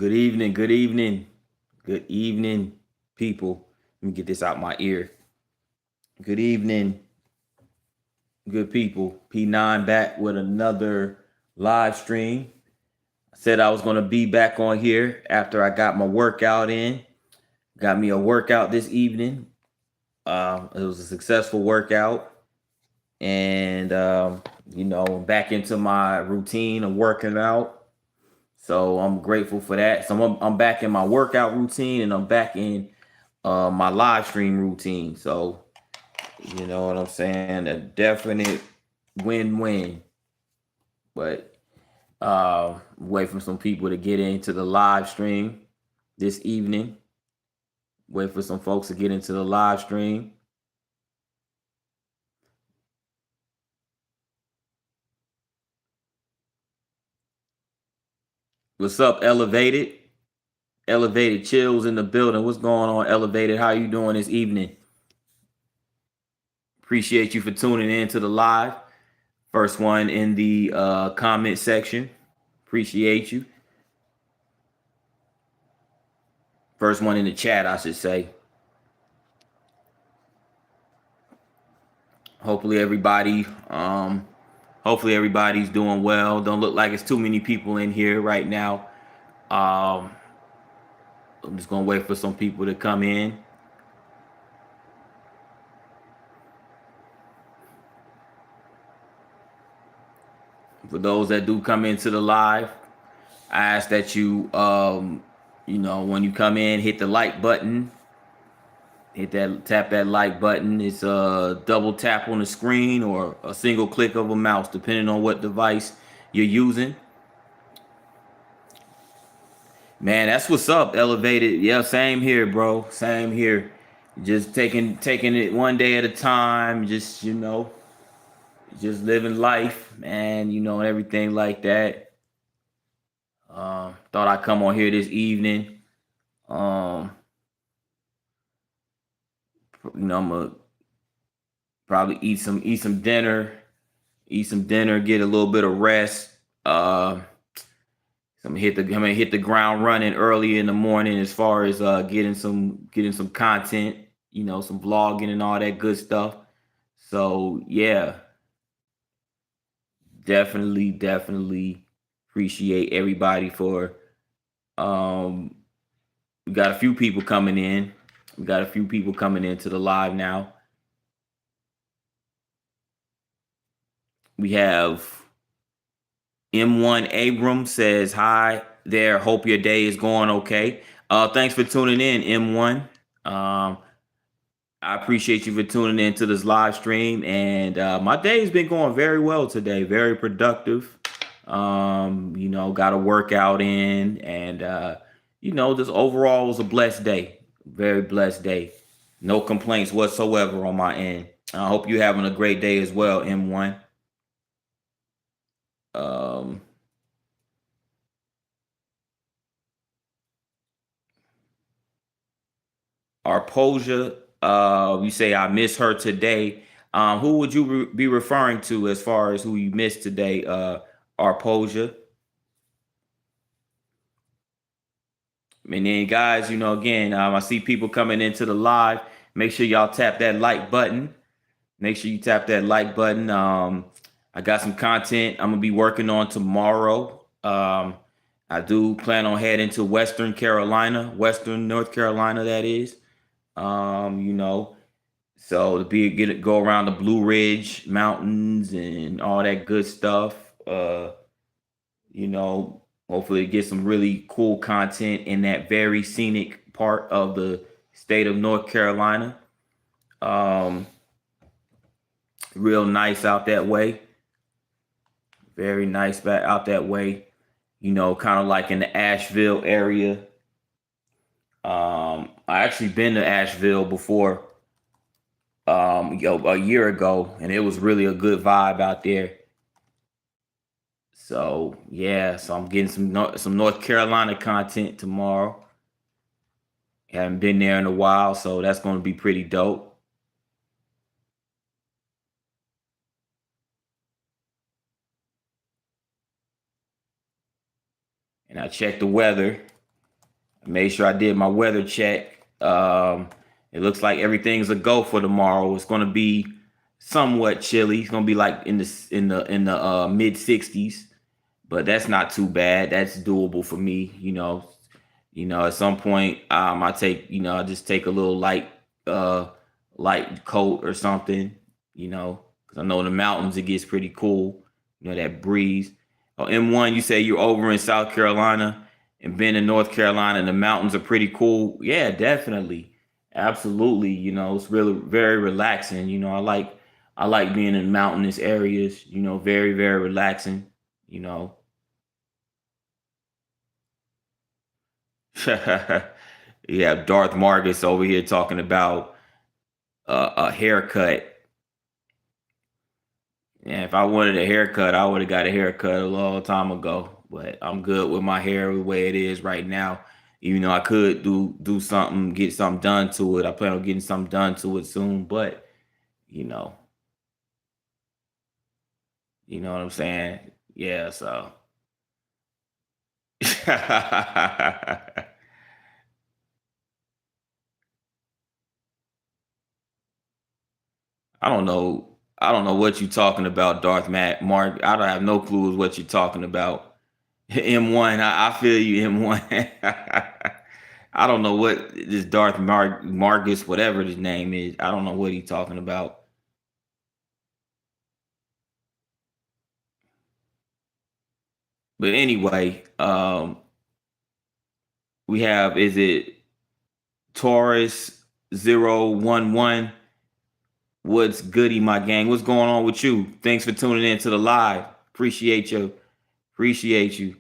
Good evening, good evening, good evening, people. Let me get this out my ear. Good evening, good people. P9 back with another live stream. I said I was going to be back on here after I got my workout in. Got me a workout this evening. It was a successful workout. And, back into my routine of working out. So I'm grateful for that. So I'm back in my workout routine and I'm back in my live stream routine. So you know what I'm saying? A definite win-win. But wait for some people to get into the live stream this evening. Wait for some folks to get into the live stream. What's up, Elevated? Elevated Chills in the building. What's going on, Elevated? How you doing this evening? Appreciate you for tuning in to the live. First one in the comment section. Appreciate you. First one in the chat, I should say. Hopefully everybody, hopefully everybody's doing well. Don't look like it's too many people in here right now. Um, I'm just gonna wait for some people to come in. For those that do come into the live, I ask that you, when you come in, hit the like button. Tap that like button. It's a double tap on the screen or a single click of a mouse, depending on what device you're using. Man, that's what's up, Elevated. Yeah, same here, bro. Same here. Just taking it one day at a time. Just living life, man. And everything like that. Thought I'd come on here this evening. Um, I'm gonna probably eat some dinner, get a little bit of rest. I'm gonna hit the ground running early in the morning as far as getting some content, some vlogging and all that good stuff. So yeah, definitely appreciate everybody for um we got a few people coming in. We got a few people coming into the live now. We have M1 Abram says hi there. Hope your day is going okay. Thanks for tuning in, M1. I appreciate you for tuning in to this live stream. And my day has been going very well today. Very productive. Got a workout in, and just overall was a blessed day. Very blessed day. No complaints whatsoever on my end. I hope you're having a great day as well, M1. Um, Arposia, you say I miss her today. Who would you be referring to as far as who you missed today, Arposia? And then, guys, again, I see people coming into the live. Make sure y'all tap that like button. Make sure you tap that like button. I got some content I'm gonna be working on tomorrow. I do plan on heading to Western North Carolina, that is. Um, you know, so go around the Blue Ridge Mountains and all that good stuff. Hopefully get some really cool content in that very scenic part of the state of North Carolina. Um, Real nice out that way. Very nice back out that way. Kind of like in the Asheville area. I actually been to Asheville before, a year ago, and it was really a good vibe out there. So yeah, so I'm getting some North Carolina content tomorrow. Haven't been there in a while, so that's going to be pretty dope. And I checked the weather. I made sure I did my weather check. It looks like everything's a go for tomorrow. It's going to be somewhat chilly. It's going to be like in the mid 60s, but that's not too bad. That's doable for me. At some point, I take, I just take a little uh, light coat or something, because I know in the mountains it gets pretty cool. That breeze. Oh, M1, you say you're over in South Carolina and been in North Carolina, and the mountains are pretty cool. Yeah, definitely, absolutely. It's really very relaxing. I like being in mountainous areas. Very very relaxing. You know. Yeah, Darth Marcus over here talking about a haircut. Yeah, if I wanted a haircut, I would have got a haircut a long time ago. But I'm good with my hair the way it is right now. Even though I could do something, get something done to it. I plan on getting something done to it soon. But you know, you know what I'm saying? Yeah. So I don't know. I don't know what you're talking about, Mark. I don't have no clue what you're talking about. M1, I feel you, M1. I don't know what this Marcus, whatever his name is. I don't know what he's talking about. But anyway, we have, is it Taurus 011? What's goody, my gang? What's going on with you? Thanks for tuning in to the live. Appreciate you. Appreciate you.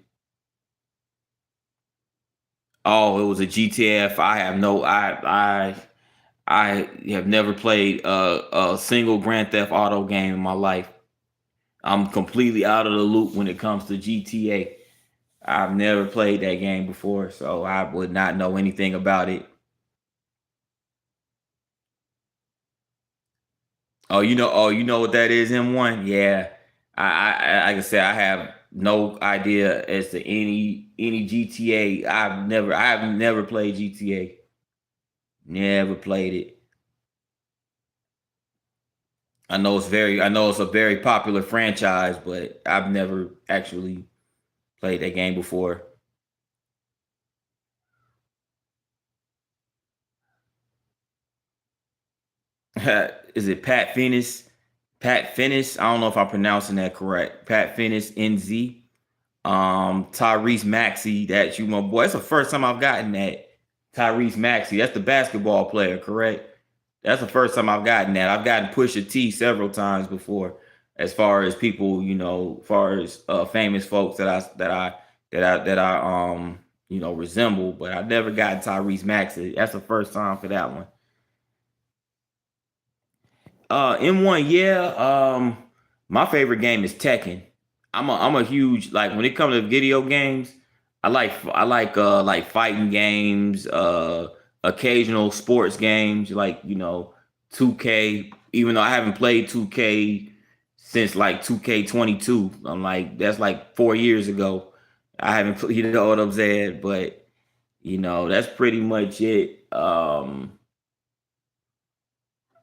Oh, it was a GTF. I have never played a single Grand Theft Auto game in my life. I'm completely out of the loop when it comes to GTA. I've never played that game before, so I would not know anything about it. Oh, you know what that is, M1? Yeah. Like I said, I have no idea as to any GTA. I have never played GTA. Never played it. I know it's a very popular franchise, but I've never actually played that game before. Is it Pat Finis? Pat Finis? I don't know if I'm pronouncing that correct. Pat Finis NZ. Tyrese Maxey, that's you, my boy. That's the first time I've gotten that. Tyrese Maxey, that's the basketball player, correct? That's the first time I've gotten that. I've gotten Pusha T several times before, as far as people, as far as famous folks that I resemble, but I never got Tyrese Maxey. That's the first time for that one. M1, yeah. My favorite game is Tekken. I'm a huge, like, when it comes to video games. I like fighting games, occasional sports games, like 2K. Even though I haven't played 2K since like 2K22, I'm like, that's like 4 years ago. I haven't, you know what I'm saying? But that's pretty much it. I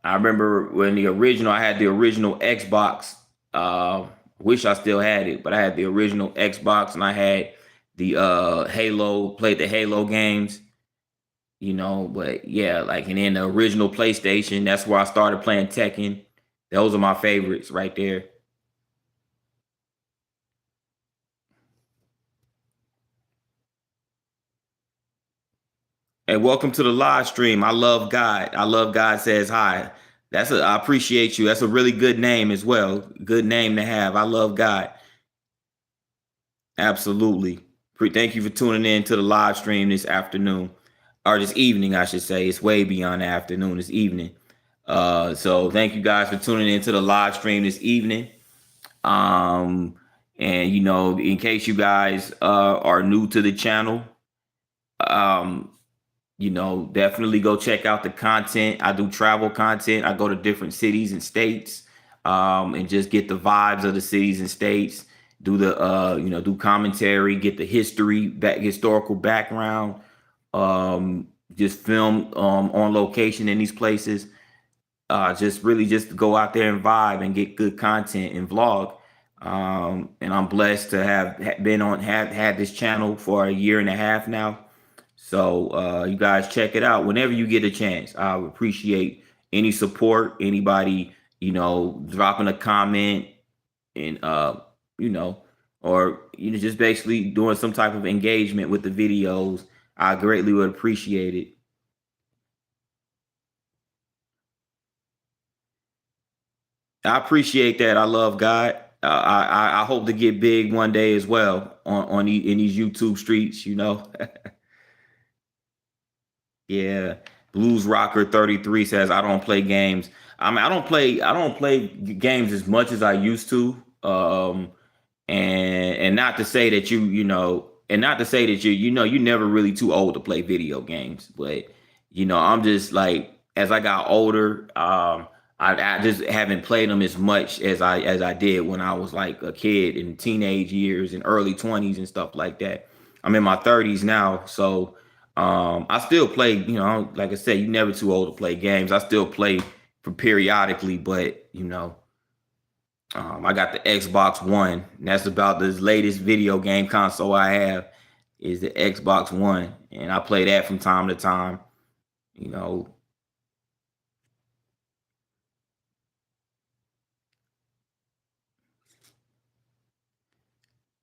remember when I had the original Xbox. Wish I still had it, but I had the original Xbox and I had the Halo, played the Halo games, but yeah, like, and then the original PlayStation, that's where I started playing Tekken. Those are my favorites right there. And welcome to the live stream. I love God. I love God says hi. I appreciate you. That's a really good name as well. Good name to have. I love God. Absolutely. Thank you for tuning in to the live stream this afternoon, or this evening, I should say. It's way beyond the afternoon. It's evening. So thank you guys for tuning in to the live stream this evening. Um, and in case you guys are new to the channel, um, definitely go check out the content. I do travel content. I go to different cities and states, and just get the vibes of the cities and states. Do commentary, get the historical background just film on location in these places. Just really just go out there and vibe and get good content and vlog. And I'm blessed to have been on have had this channel for a year and a half now. So you guys check it out whenever you get a chance. I would appreciate any support, anybody, dropping a comment and you know, or just basically doing some type of engagement with the videos. I greatly would appreciate it. I appreciate that. I love God. I hope to get big one day as well in these YouTube streets. Yeah. Blues Rocker 33 says I don't play games. I mean, I don't play games as much as I used to. And not to say that and not to say that you're never really too old to play video games, but I'm just like, as I got older, I just haven't played them as much as I did when I was like a kid in teenage years and early 20s and stuff like that. I'm in my 30s now, so I still play. Like I said, you're never too old to play games. I still play for periodically, but I got the Xbox One, and that's about the latest video game console I have is the Xbox One, and I play that from time to time. You know,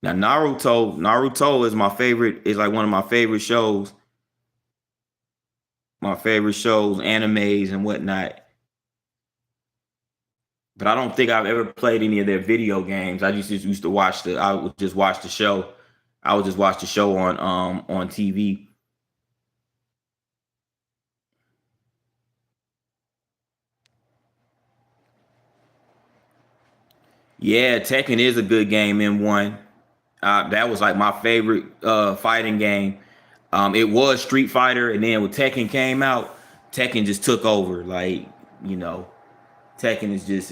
Now Naruto is my favorite. Is like one of my favorite shows, animes and whatnot. But I don't think I've ever played any of their video games. I just used to watch the. I would just watch the show. I would just watch the show on TV. Yeah, Tekken is a good game in one. That was like my favorite fighting game. It was Street Fighter, and then when Tekken came out, Tekken just took over. Like you know, Tekken is just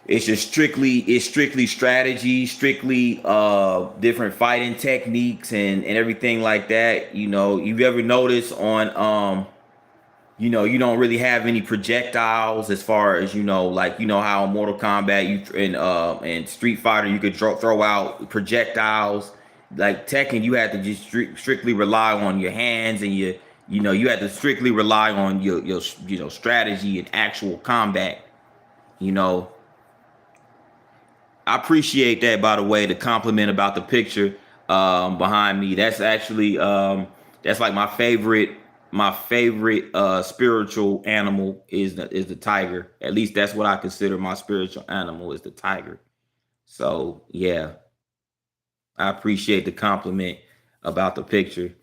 it's strictly strategy, strictly different fighting techniques and everything like that. You've ever noticed on you don't really have any projectiles as far as like how in Mortal Kombat and Street Fighter you could throw out projectiles. Like Tekken, you had to just strictly rely on your hands and you had to strictly rely on your strategy and actual combat. You know, I appreciate that, by the way, the compliment about the picture behind me. That's actually that's like my favorite spiritual animal is the tiger. At least that's what I consider my spiritual animal is the tiger. So yeah, I appreciate the compliment about the picture.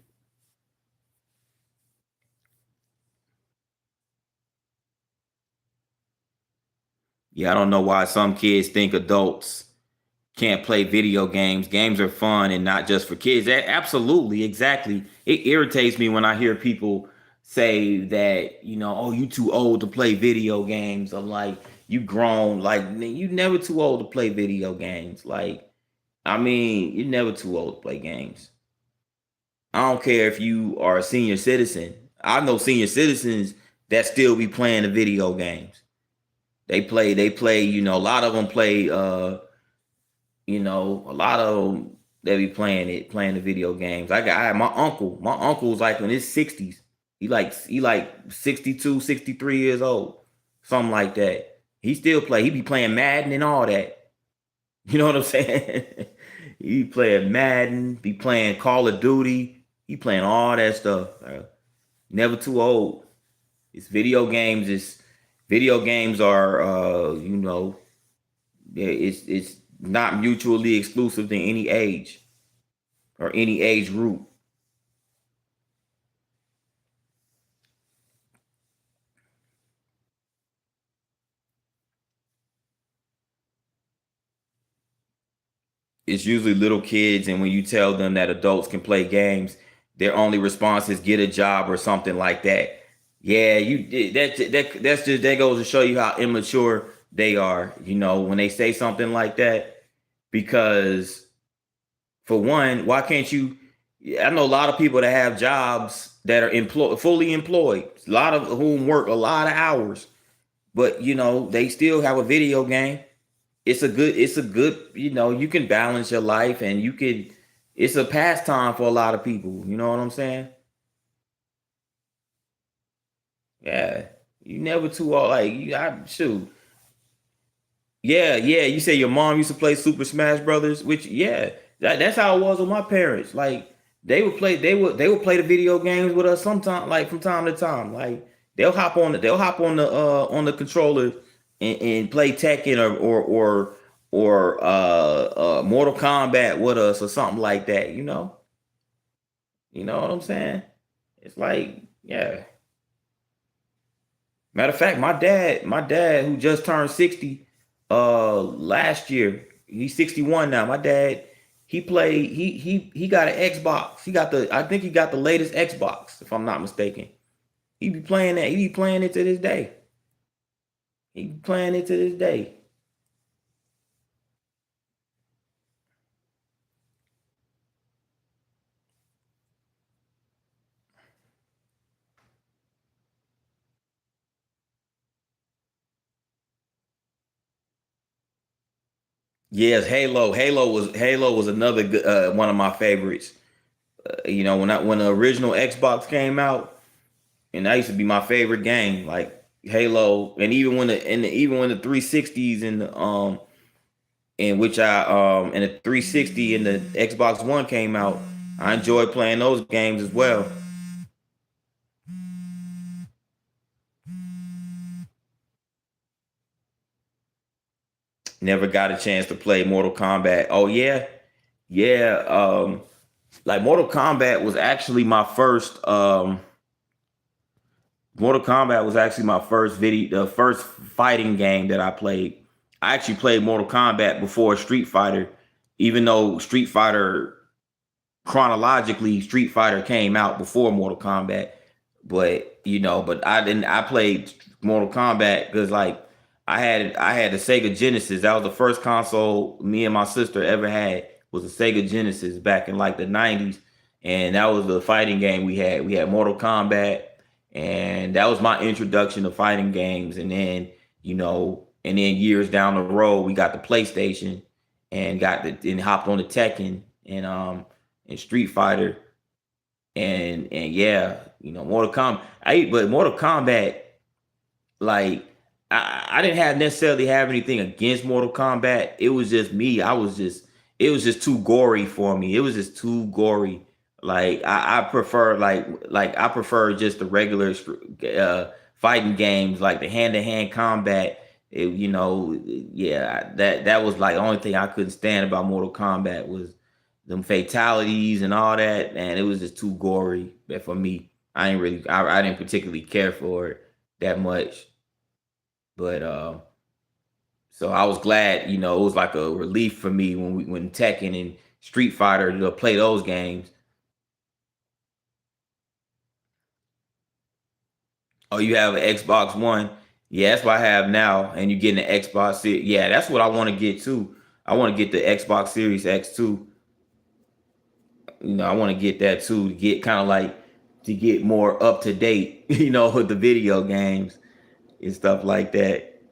Yeah, I don't know why some kids think adults can't play video games. Games are fun and not just for kids. Absolutely, exactly. It irritates me when I hear people say that, oh, you too old to play video games. I'm like, you grown. Like, you never too old to play video games. Like, I mean, you're never too old to play games. I don't care if you are a senior citizen. I know senior citizens that still be playing the video games. They play, a lot of them play a lot of them they be playing the video games. I had my uncle. My uncle's like in his 60s. He like 62, 63 years old. Something like that. He still play. He be playing Madden and all that. You know what I'm saying? He be playing Madden, be playing Call of Duty. He playing all that stuff. Never too old. It's video games are it's not mutually exclusive to any age or any age group. It's usually little kids, and when you tell them that adults can play games, their only response is get a job or something like that. Yeah, that goes to show you how immature they are. When they say something like that, because for one, why can't you? Yeah, I know a lot of people that have jobs that are fully employed. A lot of whom work a lot of hours, but they still have a video game. It's a good, you can balance your life, and it's a pastime for a lot of people. You know what I'm saying? Yeah. You never too old. Like, shoot. Yeah, yeah. You say your mom used to play Super Smash Brothers, which, yeah, that's how it was with my parents. Like, they would play the video games with us sometime, like from time to time. Like, they'll hop on the controller and play Tekken or Mortal Kombat with us or something like that. You know what I'm saying? It's like, yeah. Matter of fact, my dad who just turned 60 last year, he's 61 now. My dad, he got an Xbox. I think he got the latest Xbox, if I'm not mistaken. He be playing that. He be playing it to this day. He be playing it to this day. Yes, Halo was another good, one of my favorites. When the original Xbox came out, and that used to be my favorite game, like Halo, and even when the 360s and the in which and the 360 and the Xbox One came out, I enjoyed playing those games as well. Never got a chance to play Mortal Kombat. Oh yeah, yeah. Like Mortal Kombat was actually my first. Mortal Kombat was actually my first the first fighting game that I played. I actually played Mortal Kombat before Street Fighter, even though Street Fighter came out before Mortal Kombat. But I didn't. I played Mortal Kombat because like I had the Sega Genesis. That was the first console me and my sister ever had, was a Sega Genesis back in like the 90s, and that was the fighting game we had. We had Mortal Kombat, and that was my introduction to fighting games. And then years down the road, we got the PlayStation and hopped on the Tekken and Street Fighter, and yeah, Mortal Kombat. But Mortal Kombat, like, I didn't necessarily have anything against Mortal Kombat. It was just me. It was just too gory for me. It was just too gory. Like, I prefer I prefer just the regular fighting games, like the hand to hand combat. Yeah, that was like the only thing I couldn't stand about Mortal Kombat was them fatalities and all that, and it was just too gory. But for me, I didn't particularly care for it that much. But so I was glad, it was like a relief for me when Tekken and Street Fighter to play those games. Oh, you have an Xbox One? Yeah, that's what I have now, and you get an Xbox Series. Yeah, that's what I want to get too. I want to get the Xbox Series X too. I want to get that too, to get kind of like to get more up to date, with the video games and stuff like that.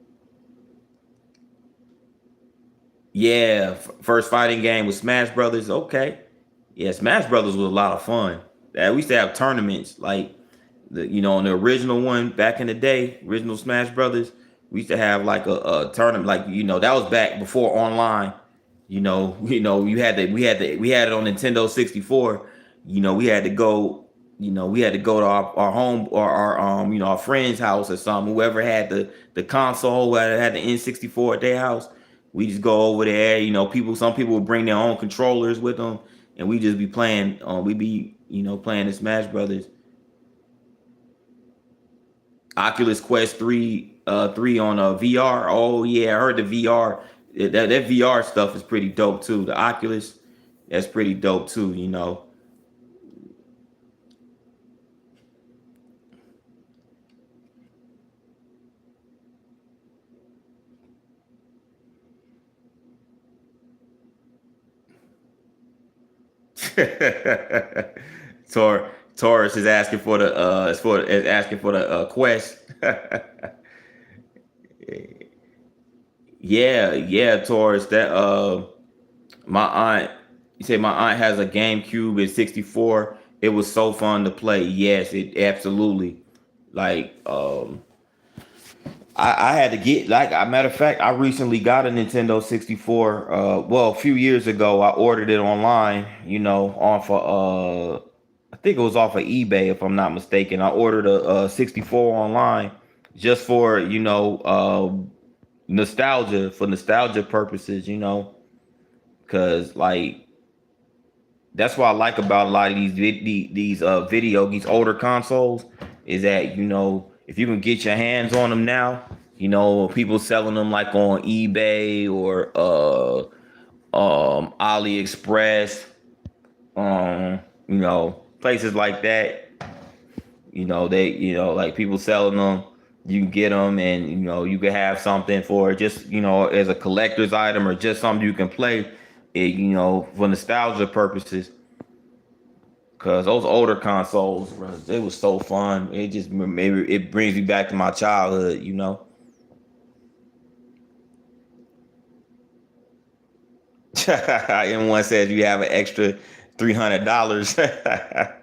Yeah, first fighting game was Smash Brothers. Okay, yeah, Smash Brothers was a lot of fun. We used to have tournaments like on the original one back in the day, original Smash Brothers. We used to have like a tournament, like that was back before online. We had it on Nintendo 64. We had to go. We had to go to our home or our friend's house or something. Whoever had the console, whoever had the N64 at their house, we just go over there. Some people would bring their own controllers with them, and we just be playing. We be playing the Smash Brothers. Oculus Quest 3 on VR. Oh yeah, I heard the VR. That VR stuff is pretty dope too. The Oculus, that's pretty dope too. Tor Taurus is asking for the is asking for the quest. Yeah, yeah, Taurus. That my aunt. You say my aunt has a GameCube at 64. It was so fun to play. Yes, it absolutely. Like I had to get like a matter of fact, I recently got a Nintendo 64. Well, a few years ago, I ordered it online. You know, off of I think it was off of eBay if I'm not mistaken. I ordered a 64 online just for nostalgia for nostalgia purposes. You know, because like that's what I like about a lot of these older consoles is that if you can get your hands on them now, people selling them like on eBay or AliExpress, places like that. Like people selling them, you can get them, and you can have something for just as a collector's item or just something you can play, for nostalgia purposes. Cause those older consoles, bro, it was so fun. It just maybe it brings me back to my childhood. And one says you have an extra $300.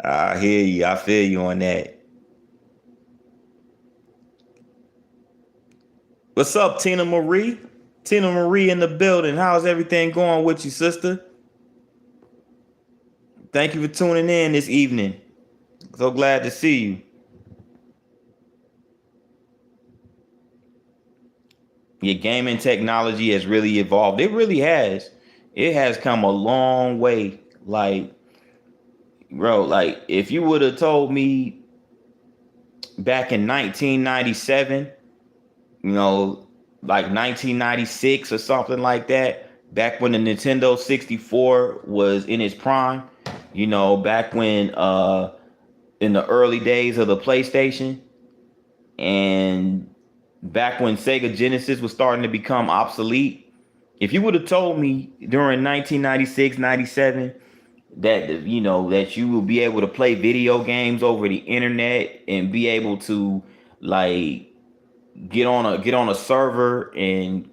I hear you. I feel you on that. What's up, Tina Marie? Tina Marie in the building. How's everything going with you, sister? Thank you for tuning in this evening. So glad to see you. Your gaming technology has really evolved. It really has. It has come a long way. Like, bro, like if you would have told me back in 1997, like 1996 or something like that, back when the Nintendo 64 was in its prime, back when in the early days of the PlayStation, and back when Sega Genesis was starting to become obsolete. If you would have told me during 1996, 97 that that you will be able to play video games over the internet and be able to like get on a server and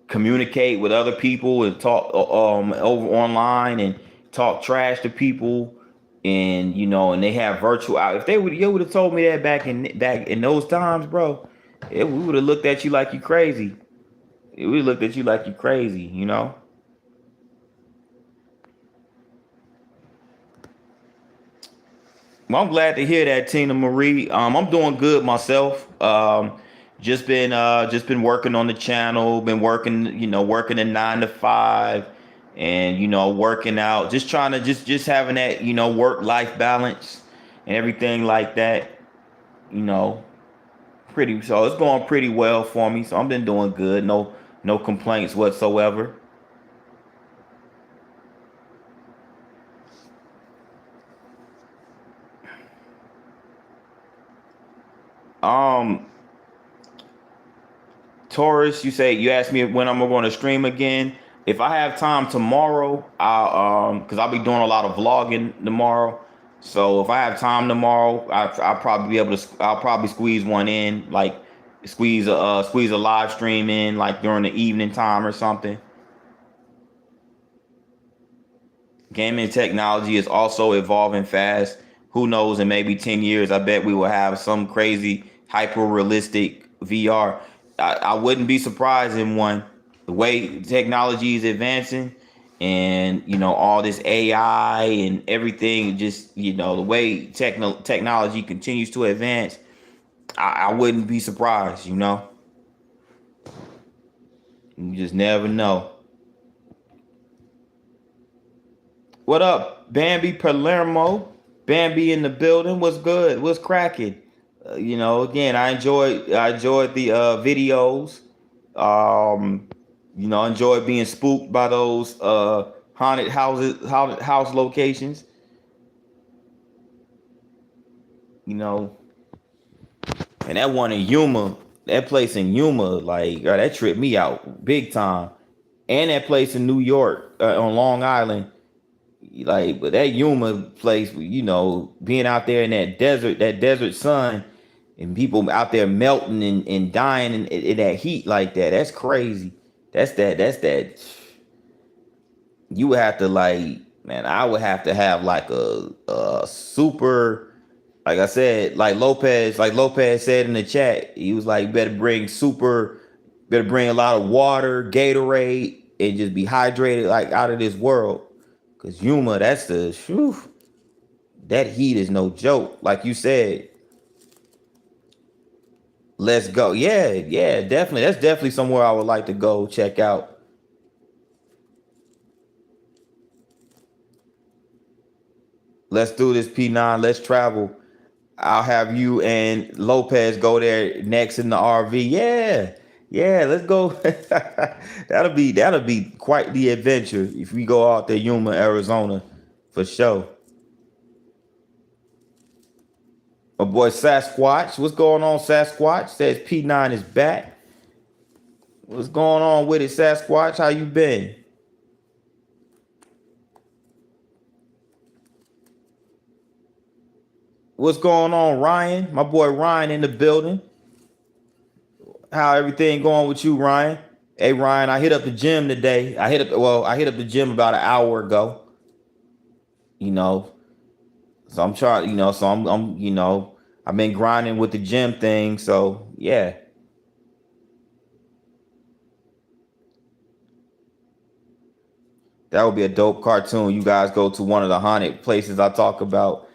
communicate with other people and talk over online and talk trash to people, and they have virtual out. If you would have told me that back in those times, bro, we would have looked at you like you crazy. We looked at you like you crazy. Well, I'm glad to hear that, Tina Marie. I'm doing good myself. Just been working on the channel, been working a 9 to 5, and working out, just trying to just having that work life balance and everything like that. You know, so it's going pretty well for me. So I've been doing good. No complaints whatsoever. Um, Taurus, you asked me when I'm going to stream again. If I have time tomorrow, because I'll be doing a lot of vlogging tomorrow. So if I have time tomorrow, I'll probably be able to. I'll probably squeeze one in, like squeeze a live stream in, like during the evening time or something. Gaming technology is also evolving fast. Who knows? In maybe 10 years, I bet we will have some crazy hyper realistic VR. I wouldn't be surprised in one. The way technology is advancing, and all this AI and everything, just the way technology continues to advance, I wouldn't be surprised. You just never know. What up, Bambi Palermo? Bambi in the building. What's good? What's cracking? Again, I enjoyed the videos. Um, enjoyed being spooked by those haunted house locations. You know, and that one in Yuma, that place in Yuma, like that tripped me out big time. and that place in New York on Long Island. Like, but that Yuma place, being out there in that desert sun, and people out there melting and dying in that heat like that. That's crazy. That's that. You would have to, like, man, I would have to have like a super, like I said, like Lopez said in the chat, he was like, better bring a lot of water, Gatorade, and just be hydrated like out of this world. Cause Yuma, that heat is no joke. Like you said, let's go. Yeah, yeah, definitely. That's definitely somewhere I would like to go check out. Let's do this, P9. Let's travel. I'll have you and Lopez go there next in the RV. Yeah. Yeah, let's go. That'll be quite the adventure if we go out there, Yuma, Arizona, for sure. My boy Sasquatch, what's going on, Sasquatch? Says P9 is back. What's going on with it, Sasquatch? How you been? What's going on, Ryan? My boy Ryan in the building. How everything going with you, Ryan? Hey, Ryan, I hit up the gym today. I hit up the gym about an hour ago. You know, so I'm trying. So I've been grinding with the gym thing. So yeah, that would be a dope cartoon. You guys go to one of the haunted places I talk about.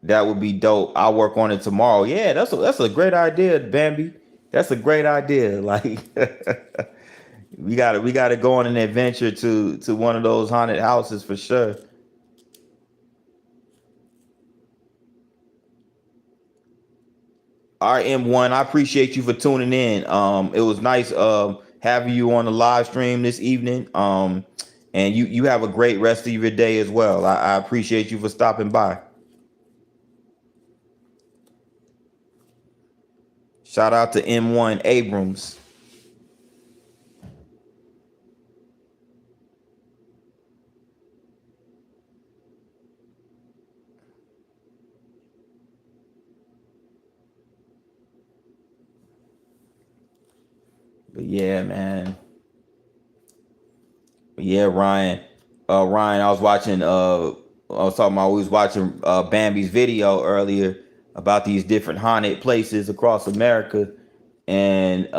That would be dope. I'll work on it tomorrow. Yeah, that's a great idea, Bambi. That's a great idea. Like we gotta go on an adventure to one of those haunted houses for sure. All right, M1, I appreciate you for tuning in. It was nice having you on the live stream this evening. And you have a great rest of your day as well. I appreciate you for stopping by. Shout out to M1 Abrams. But yeah, man. But yeah, Ryan. Ryan, I was talking about we was watching Bambi's video earlier about these different haunted places across America. And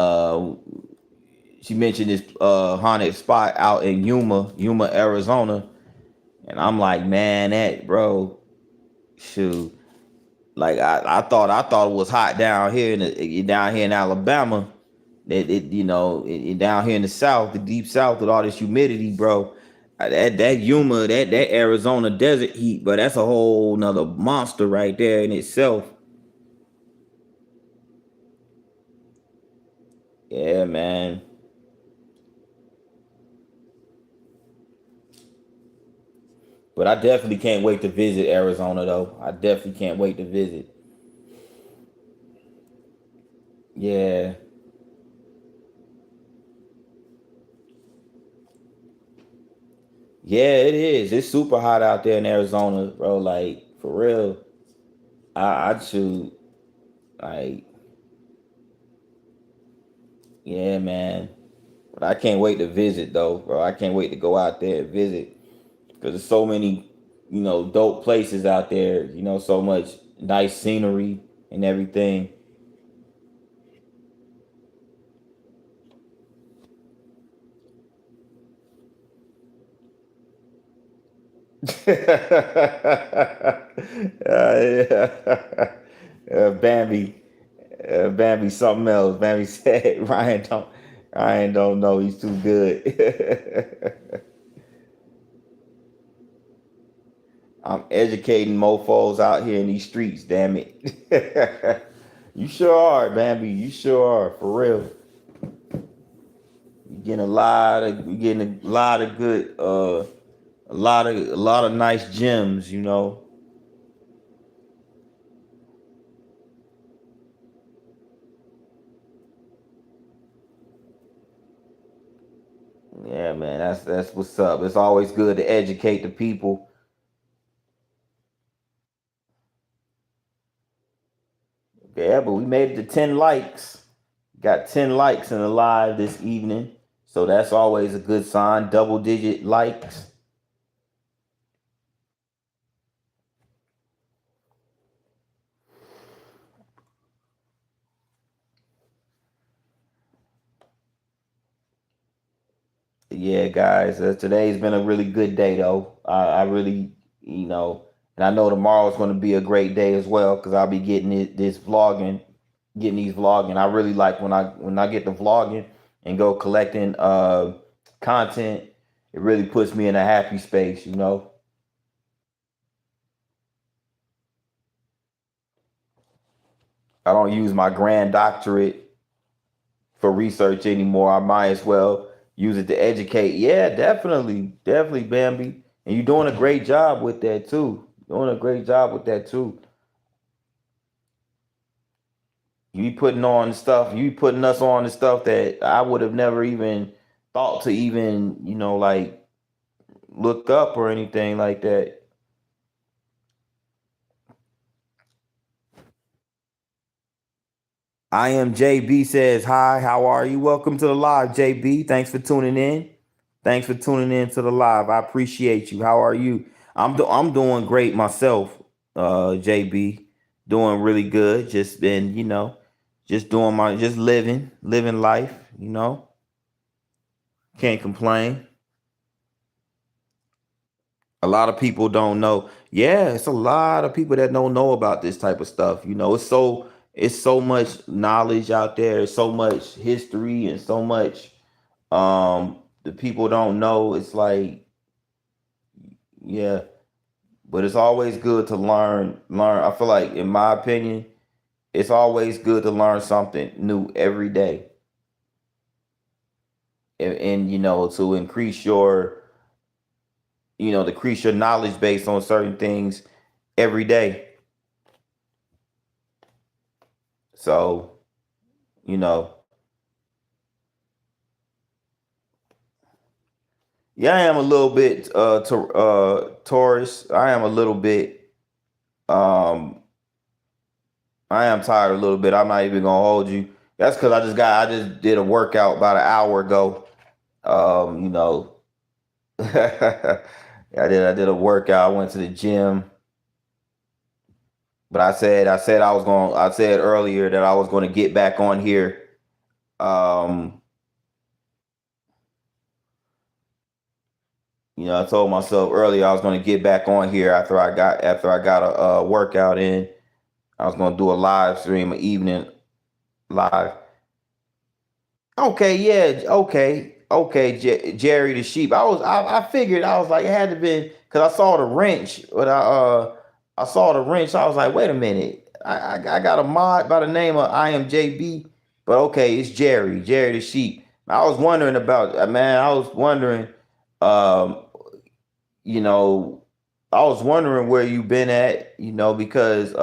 she mentioned this haunted spot out in Yuma, Arizona. And I'm like, man, that bro, shoot. Like I thought it was hot down here down here in Alabama. Down here in the South, the deep South, with all this humidity, bro. That Yuma, that Arizona desert heat, but that's a whole nother monster right there in itself. Yeah, man. But I definitely can't wait to visit Arizona, though. I definitely can't wait to visit. Yeah, yeah, it is. It's super hot out there in Arizona, bro. Like for real. I'd shoot. Like, yeah, man. But I can't wait to visit though, bro. I can't wait to go out there and visit because there's so many, dope places out there. So much nice scenery and everything. Yeah. Bambi, Bambi, something else. Bambi said, Ryan don't know. He's too good. I'm educating mofos out here in these streets. Damn it. You sure are, Bambi. You sure are, for real. You're getting a lot of good, a lot of nice gems. Yeah, man, that's what's up. It's always good to educate the people. Yeah, but we made it to 10 likes. Got 10 likes in the live this evening. So that's always a good sign. Double digit likes. Yeah, guys, today's been a really good day, though. I really, and I know tomorrow's going to be a great day as well because I'll be getting this vlogging, getting these vlogging. I really like when I get the vlogging and go collecting content. It really puts me in a happy space. I don't use my grand doctorate for research anymore. I might as well use it to educate. Yeah, definitely, definitely, Bambi. And you're doing a great job with that too. Doing a great job with that too. You be putting on stuff. You be putting us on the stuff that I would have never even thought to even, like look up or anything like that. I am JB says hi. How are you? Welcome to the live, JB. Thanks for tuning in. Thanks for tuning in to the live. I appreciate you. How are you? I'm doing great myself, JB. Doing really good. Just been, just doing my just living life. Can't complain. A lot of people don't know. Yeah, it's a lot of people that don't know about this type of stuff. It's so much knowledge out there, so much history and so much the people don't know. It's like, yeah, but it's always good to learn. I feel like in my opinion, it's always good to learn something new every day. And to increase your knowledge based on certain things every day. So, you know, yeah, I am a little bit Taurus. I am a little bit um I am tired a little bit. I'm not even gonna hold you. That's because I just did a workout about an hour ago. Um, you know, I did a workout. I went to the gym, but I said earlier that I was gonna get back on here. Um, I told myself earlier I was gonna get back on here after I got a workout in. I was gonna do a live stream, an evening live. Okay, yeah, okay, Jerry the sheep. I figured I was like it had to be because I saw the wrench, but I saw the wrench. I was like, wait a minute, I got a mod by the name of I am JB, but okay, it's Jerry the sheep. I was wondering about man. I was wondering, um, you know, I was wondering where you been at, because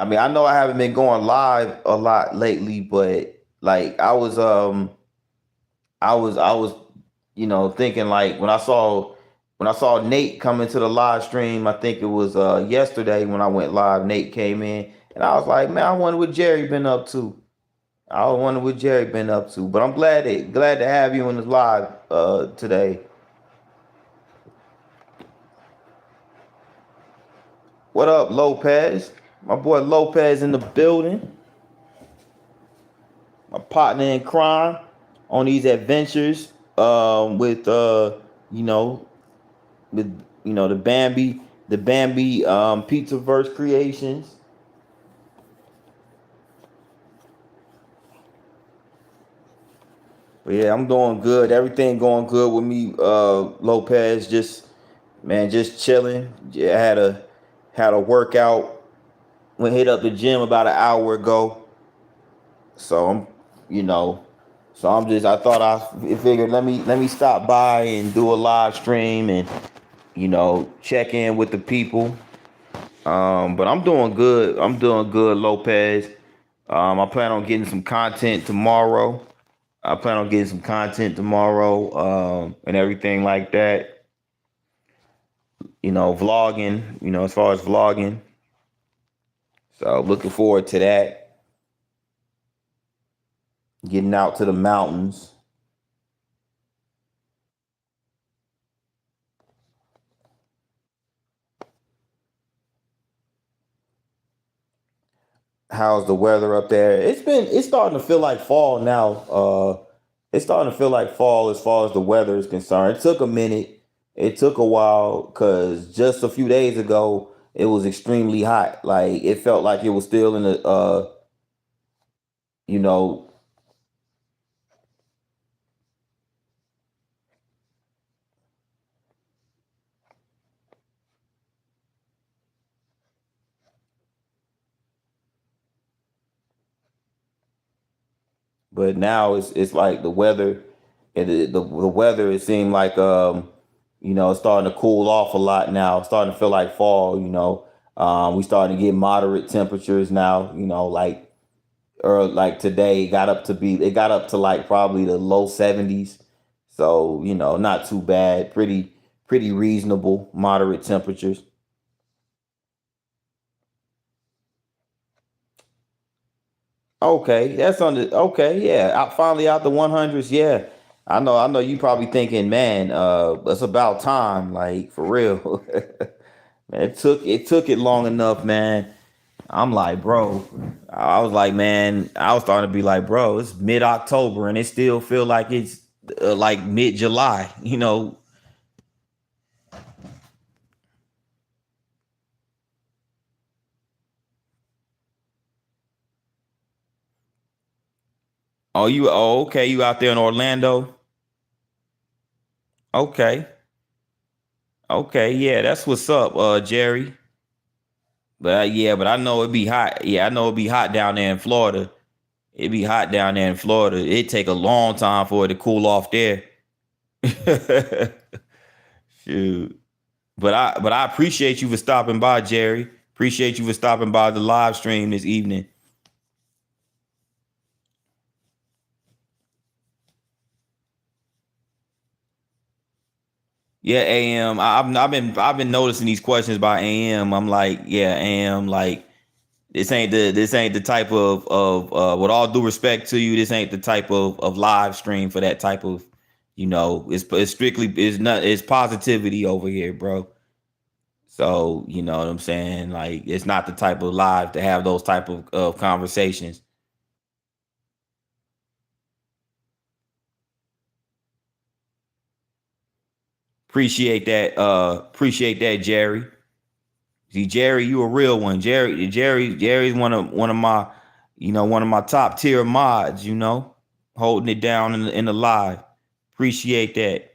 I mean, I know I haven't been going live a lot lately, but like I was thinking like when I saw Nate come into the live stream, I think it was yesterday when I went live, Nate came in and I was like, man, I wonder what Jerry been up to. I was wondering what Jerry been up to. But I'm glad to have you in the live today. What up, Lopez? My boy Lopez in the building. My partner in crime on these adventures with you know with the Bambi pizza verse creations. But yeah, I'm doing good. Everything going good with me, Lopez. Just chilling. Yeah, I had a workout. Went hit up the gym about an hour ago. So you know, I thought I figured let me stop by and do a live stream and check in with the people. But I'm doing good. I'm doing good, Lopez. I plan on getting some content tomorrow. I plan on getting some content tomorrow, and everything like that. Vlogging. As far as vlogging, so looking forward to that. Getting out to the mountains. How's the weather up there? It's starting to feel like fall now. It's starting to feel like fall as far as the weather is concerned. It took a minute. It took a while because just a few days ago it was extremely hot. Like it felt like it was still in the you know, but now it's like the weather and the weather it seemed like it's starting to cool off a lot now. It's starting to feel like fall. We starting to get moderate temperatures now. Or like today it got up to like probably the low 70s. So not too bad, pretty reasonable moderate temperatures. Okay, that's on the okay, yeah. Finally out the 100s. Yeah, I know you probably thinking, man, it's about time, like for real. Man, it took it long enough, man. I'm like, bro. I was like, man, I was starting to be like, bro, it's mid-October and it still feel like it's like mid-July. Okay, you out there in Orlando? Okay. Okay, yeah, that's what's up, Jerry. But yeah, but I know it'd be hot. Yeah, I know it'd be hot down there in Florida. It'd be hot down there in Florida. It'd take a long time for it to cool off there. Shoot. But I appreciate you for stopping by, Jerry. Appreciate you for stopping by the live stream this evening. Yeah, AM. I've been noticing these questions by AM. I'm like, yeah, AM. Like this ain't the type of with all due respect to you, this ain't the type of live stream for that type of it's strictly it's positivity over here, bro. So you know what I'm saying? Like it's not the type of live to have those type of conversations. Appreciate that, Jerry. See, Jerry, you a real one. Jerry's one of my, one of my top tier mods. Holding it down in the live. Appreciate that.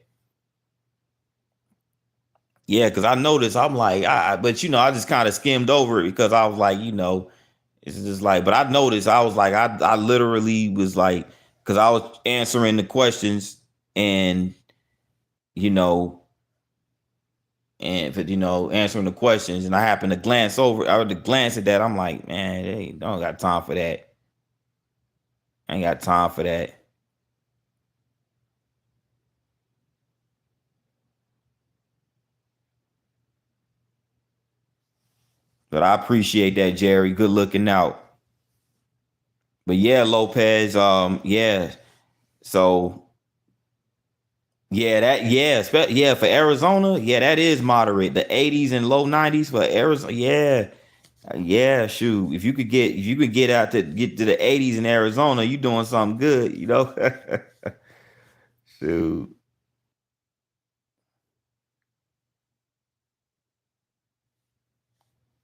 Yeah, because I noticed. I'm like, but I just kind of skimmed over it because I was like, it's just like. But I noticed. I was like, I literally was like, because I was answering the questions and you know answering the questions, and I happened to glance over. I had to glance at that. I'm like, man, they don't got time for that. I ain't got time for that. But I appreciate that, Jerry. Good looking out. But yeah, Lopez. Yeah. So yeah, yeah, for Arizona, yeah, that is moderate. The 80s and low 90s for Arizona. Yeah. Yeah, shoot. If you could get to the 80s in Arizona, you doing something good. Shoot.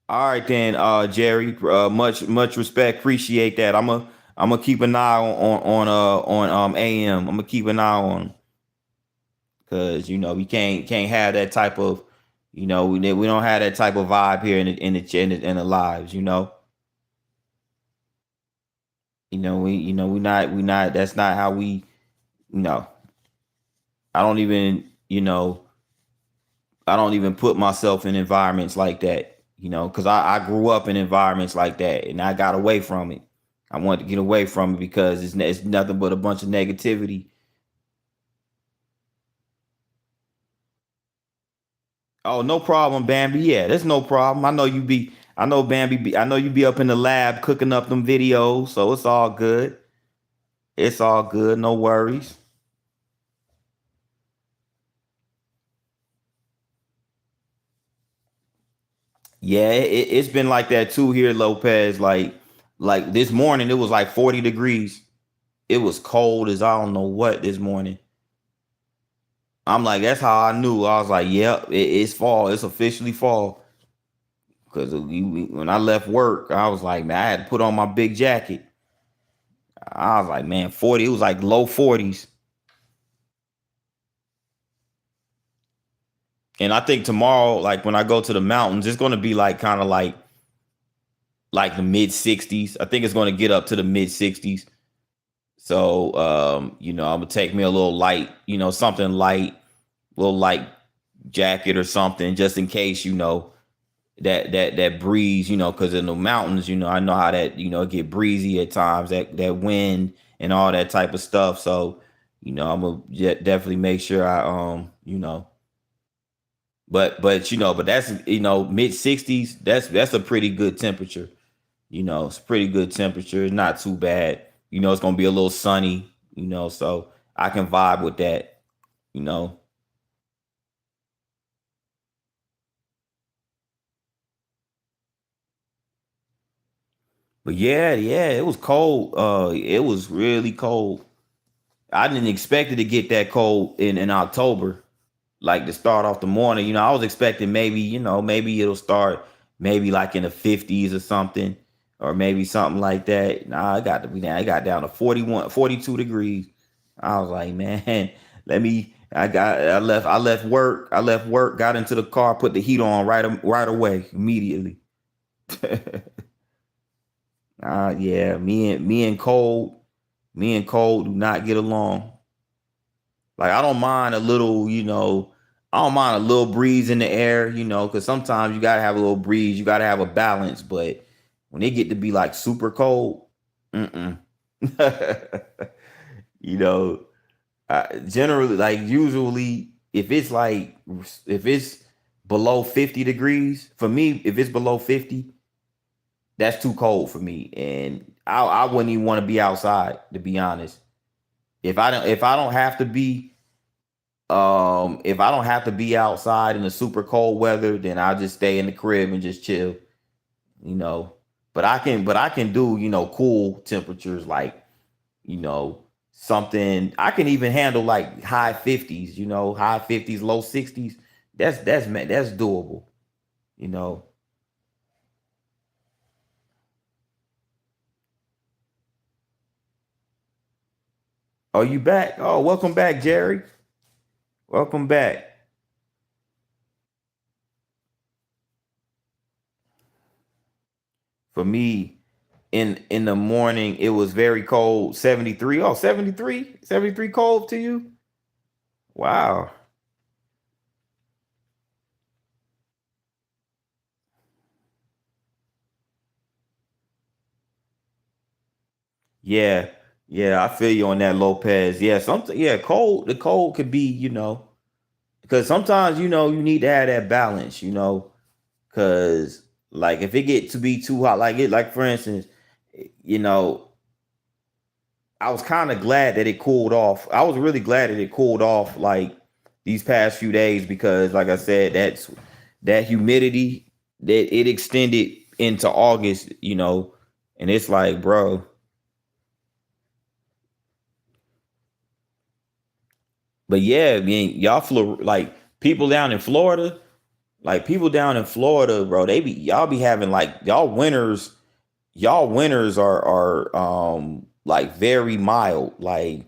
All right then, Jerry. Much respect. Appreciate that. I'm gonna keep an eye on AM. I'm gonna keep an eye on him because we can't have that type of we don't have that type of vibe here in the lives. We not that's not how we you know I don't even put myself in environments like that. Because I grew up in environments like that and I got away from it I wanted to get away from it because it's nothing but a bunch of negativity. Oh, no problem, Bambi. Yeah, there's no problem. I know Bambi. I know you be up in the lab cooking up them videos, so it's all good. It's all good. No worries. Yeah, it's been like that too here, Lopez. Like this morning, it was like 40 degrees. It was cold as I don't know what this morning. I'm like, that's how I knew. I was like, yep, it's fall. It's officially fall. Because when I left work, I was like, man, I had to put on my big jacket. I was like, man, 40. It was like low 40s. And I think tomorrow, like when I go to the mountains, it's going to be like kind of like the mid 60s. I think it's going to get up to the mid 60s. So, I'm gonna take me a little light, something light, little light jacket or something, just in case, that breeze, because in the mountains, I know how that, it get breezy at times, that wind and all that type of stuff. So, I'm gonna definitely make sure but that's mid 60s. That's a pretty good temperature. It's pretty good temperature. It's not too bad. It's gonna be a little sunny. So I can vibe with that. You know, but yeah, it was cold. It was really cold. I didn't expect it to get that cold in October. Like to start off the morning. I was expecting maybe, maybe it'll start maybe like in the 50s or something, or maybe something like that. Nah, I got to be down. I got down to 41, 42 degrees. I was like, man, I left work, got into the car, put the heat on right away, immediately. Yeah, me and cold do not get along. Like I don't mind a little, I don't mind a little breeze in the air, because sometimes you gotta have a little breeze, you gotta have a balance. But when they get to be like super cold, mm-mm. you know, generally, like usually, if it's below 50 degrees for me, if it's below 50, that's too cold for me, and I wouldn't even want to be outside, to be honest. If I don't have to be if I don't have to be outside in the super cold weather, then I'll just stay in the crib and just chill, you know. But I can do, cool temperatures like, you know, something I can even handle like high 50s, high 50s, low 60s. That's doable, you know. Oh, you back? Oh, welcome back, Jerry. Welcome back. For me, in the morning, it was very cold, 73. Oh, 73? 73 cold to you? Wow. Yeah, yeah, I feel you on that, Lopez. Yeah, something. Yeah, cold. The cold could be, because sometimes you need to have that balance, because like if it get to be too hot, like for instance, you know, I was kind of glad that it cooled off. I was really glad that it cooled off like these past few days because, like I said, that humidity that it extended into August, and it's like, bro. But yeah, I mean, like people down in Florida, bro. Y'all be having like y'all winters are like very mild. Like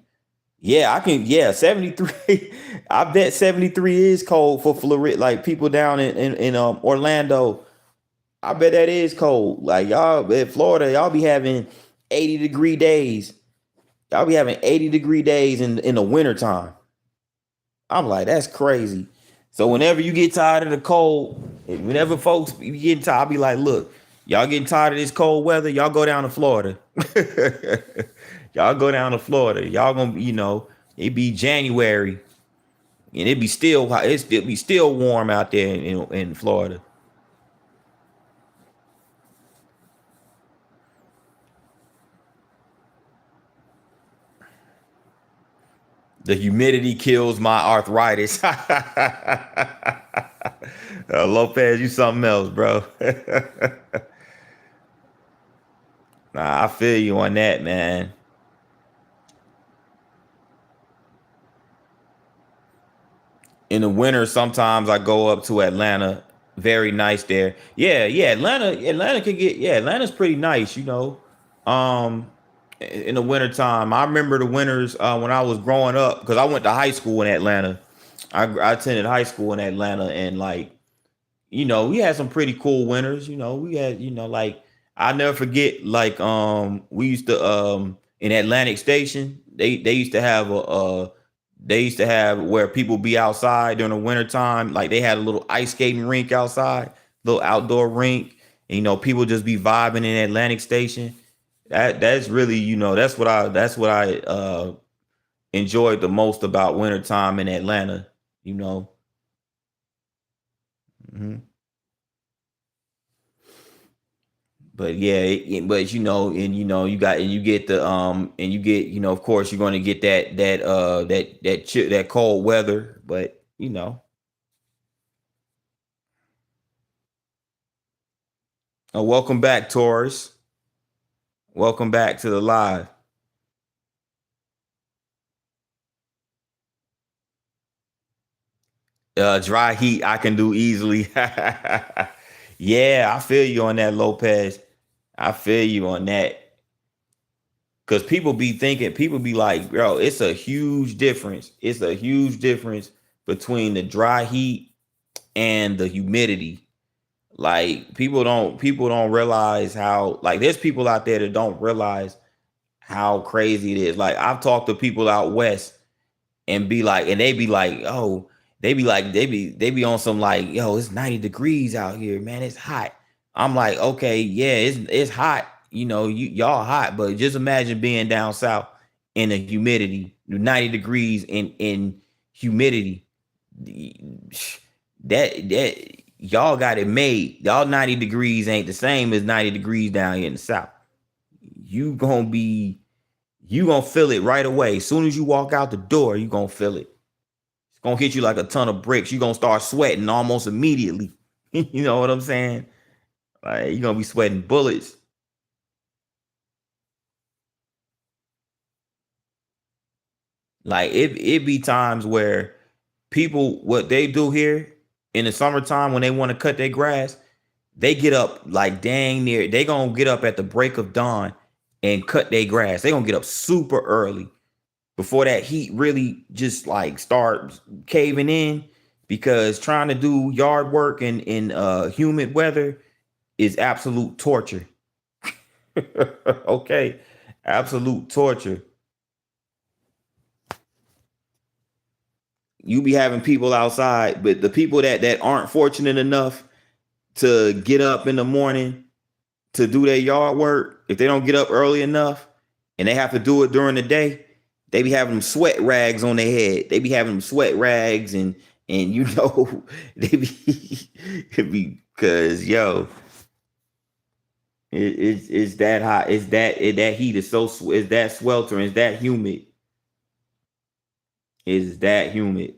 yeah, 73. I bet 73 is cold for Florida. Like people down in Orlando, I bet that is cold. Like y'all in Florida, y'all be having 80-degree days. Y'all be having 80-degree days in the wintertime. I'm like, that's crazy. So whenever you get tired of the cold, whenever folks be getting tired, I'll be like, look. Y'all getting tired of this cold weather? Y'all go down to Florida. Y'all go down to Florida. Y'all gonna, it be January and it be still hot. It be still warm out there in Florida. The humidity kills my arthritis. Lopez, you something else, bro. Nah, I feel you on that, man. In the winter, sometimes I go up to Atlanta. Very nice there. Yeah, yeah. Atlanta can get. Yeah, Atlanta's pretty nice. In the wintertime, I remember the winters when I was growing up because I went to high school in Atlanta. I attended high school in Atlanta, and like we had some pretty cool winters. We had, like I never forget, like we used to in Atlantic Station, they used to have they used to have where people be outside during the winter time. Like they had a little ice skating rink outside, little outdoor rink, and people just be vibing in Atlantic Station. That's really, that's what I enjoyed the most about wintertime in Atlanta, you know. Mhm. But yeah, but you get the and you get, of course you're going to get that cold weather, but welcome back, Taurus. Welcome back to the live. Dry heat I can do easily. Yeah, I feel you on that, Lopez. I feel you on that. Cause people be like, bro, it's a huge difference. It's a huge difference between the dry heat and the humidity. Like people don't realize how, like, there's people out there that don't realize how crazy it is. Like I've talked to people out west and be like, and they be like, oh, they be on some like, yo, it's 90 degrees out here, man. It's hot. I'm like, okay, yeah, it's hot. Y'all hot, but just imagine being down south in the humidity, 90 degrees in humidity. That y'all got it made. Y'all 90 degrees ain't the same as 90 degrees down here in the south. You gonna be you gonna feel it right away. As soon as you walk out the door, you gonna feel it. It's gonna hit you like a ton of bricks. You gonna start sweating almost immediately. You know what I'm saying? Like you're gonna be sweating bullets. Like it be times where people, what they do here in the summertime when they want to cut their grass, they get up like dang near. They gonna get up at the break of dawn and cut their grass. They gonna get up super early before that heat really just like start caving in, because trying to do yard work in humid weather is absolute torture. Okay, absolute torture. You be having people outside, but the people that aren't fortunate enough to get up in the morning to do their yard work, if they don't get up early enough and they have to do it during the day, they be having them sweat rags on their head. They be having them sweat rags, and they be it be because it's that hot. It's that heat is it's that sweltering. It's that humid. It's that humid.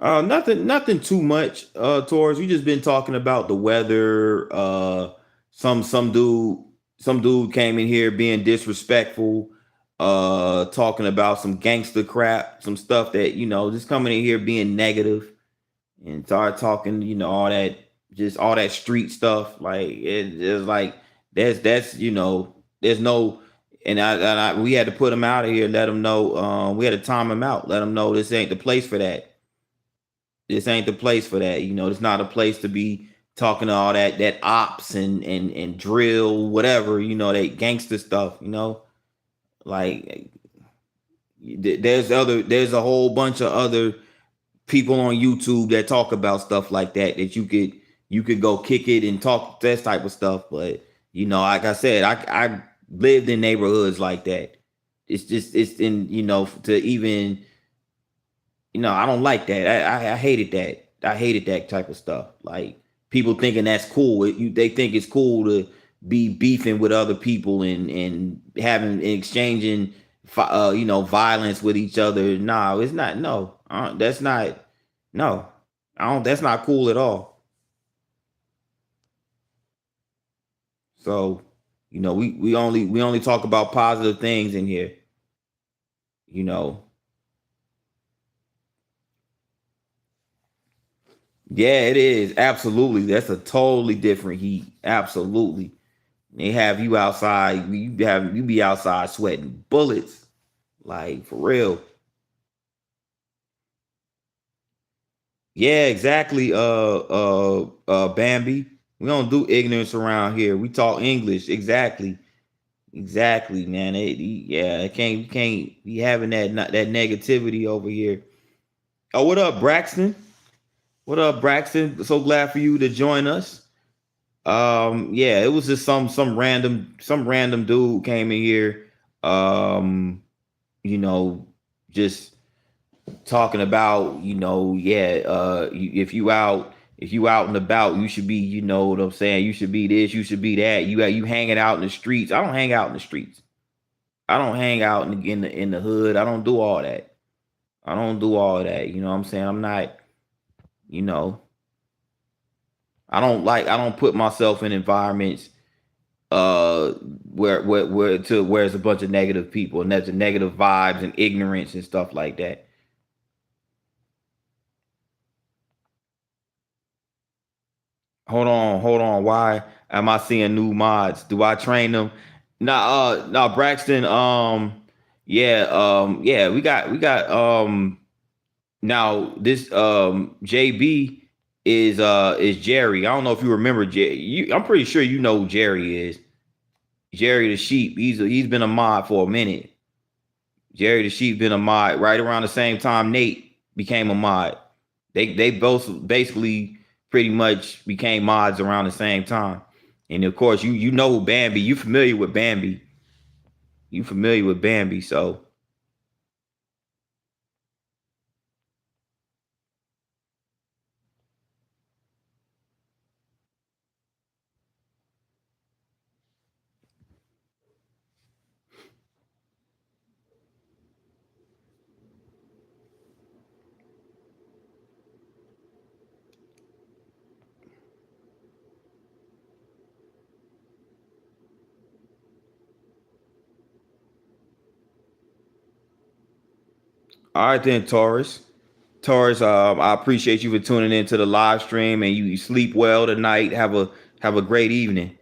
Nothing too much, Taurus. We just been talking about the weather. Some some dude, some dude came in here being disrespectful, talking about some gangster crap, some stuff that, just coming in here being negative and start talking, all that street stuff. Like it's like there's no, we had to put him out of here, let him know, we had to time him out, let him know this ain't the place for that. This ain't the place for that. It's not a place to be talking all that ops and drill, whatever, that gangster stuff, like there's a whole bunch of other people on YouTube that talk about stuff like that you could go kick it and talk that type of stuff. But like I said, I lived in neighborhoods like that. It's in to even I don't like that. I hated that. I hated that type of stuff. Like people thinking that's cool. They think it's cool to be beefing with other people and having exchanging violence with each other. No, it's not. No, that's not. No, I don't. That's not cool at all. So we only talk about positive things in here. You know. Yeah, it is. Absolutely. That's a totally different heat. Absolutely. They have you outside. You be outside sweating bullets. Like for real. Yeah, exactly. Bambi. We don't do ignorance around here. We talk English. Exactly. Exactly, man. Yeah, it can't. You can't be having that negativity over here. Oh, what up, Braxton? What up, Braxton? So glad for you to join us. Yeah, it was just some random dude came in here. Um, you know, just talking about, yeah, if you out and about, you should be, you know what I'm saying, you should be this, you should be that. You hanging out in the streets. I don't hang out in the streets. I don't hang out in the hood. I don't do all that. I don't do all that. You know what I'm saying? I'm not, you know, I don't put myself in environments uh where it's a bunch of negative people and there's a negative vibes and ignorance and stuff like that. Hold on. Why am I seeing new mods? Do I train them? Nah, Braxton. Yeah, we got now this JB is Jerry. I don't know if you remember Jerry. I'm pretty sure you know who Jerry is. Jerry the Sheep. He's been a mod for a minute. Jerry the Sheep been a mod right around the same time Nate became a mod. They both basically pretty much became mods around the same time. And of course, you know Bambi. You familiar with Bambi. You familiar with Bambi. So all right then, Taurus. Taurus, I appreciate you for tuning into the live stream and you sleep well tonight. Have a great evening.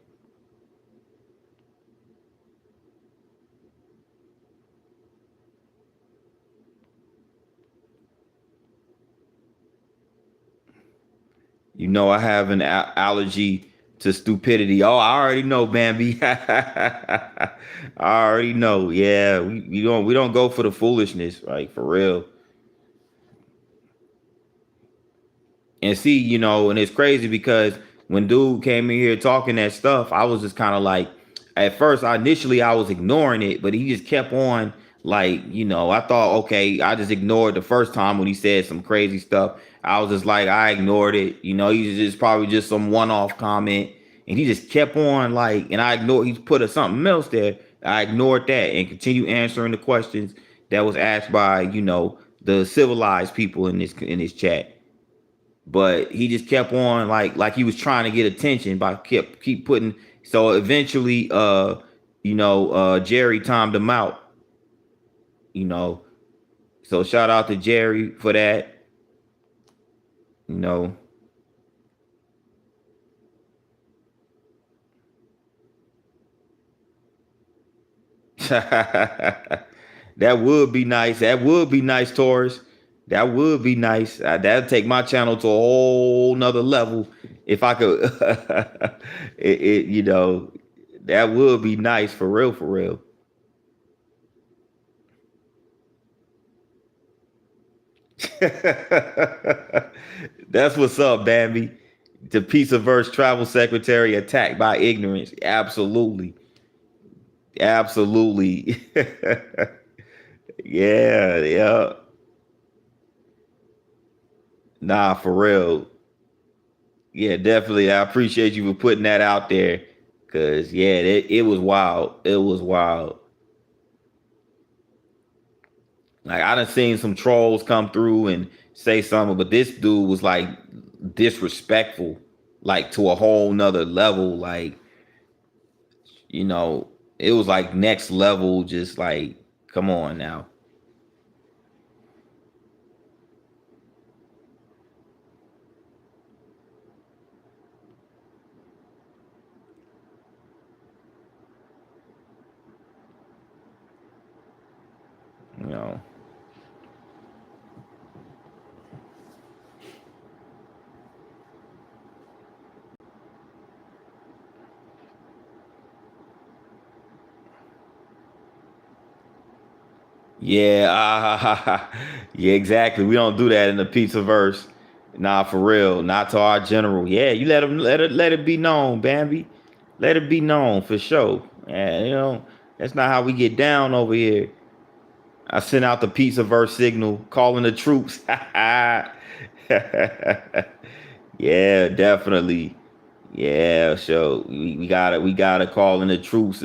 I have an allergy to stupidity. Oh, I already know, Bambi. I already know. Yeah, we don't go for the foolishness, like for real. And see, and it's crazy because when dude came in here talking that stuff, I was just kind of like, at first, initially I was ignoring it, but he just kept on like, I thought, okay, I just ignored the first time when he said some crazy stuff. I was just like, I ignored it. He's just probably just some one-off comment, and he just kept on like, and I ignored. He put something else there. I ignored that and continued answering the questions that was asked by, the civilized people in this chat, but he just kept on like he was trying to get attention by keep putting. So eventually Jerry timed him out. you know so shout out to Jerry for that. you know that would be nice. That would be nice, Taurus. That would be nice. That'd take my channel to a whole nother level if I could, that would be nice for real, for real. That's what's up, Bambi. The piece of verse travel secretary attacked by ignorance. Absolutely. Absolutely. Yeah, yeah. Nah, for real. Yeah, definitely. I appreciate you for putting that out there. Cause yeah, it was wild. It was wild. Like I done seen some trolls come through and say something, but this dude was like disrespectful, like to a whole nother level. Like, you know, it was like next level, just like, come on now. You know. Yeah, yeah, exactly. We don't do that in the pizza verse. Nah, for real. Not to our general. Yeah, you let it be known, Bambi. Let it be known for sure. And that's not how we get down over here. I sent out the pizza verse signal calling the troops. Yeah, definitely. Yeah, so we gotta call in the troops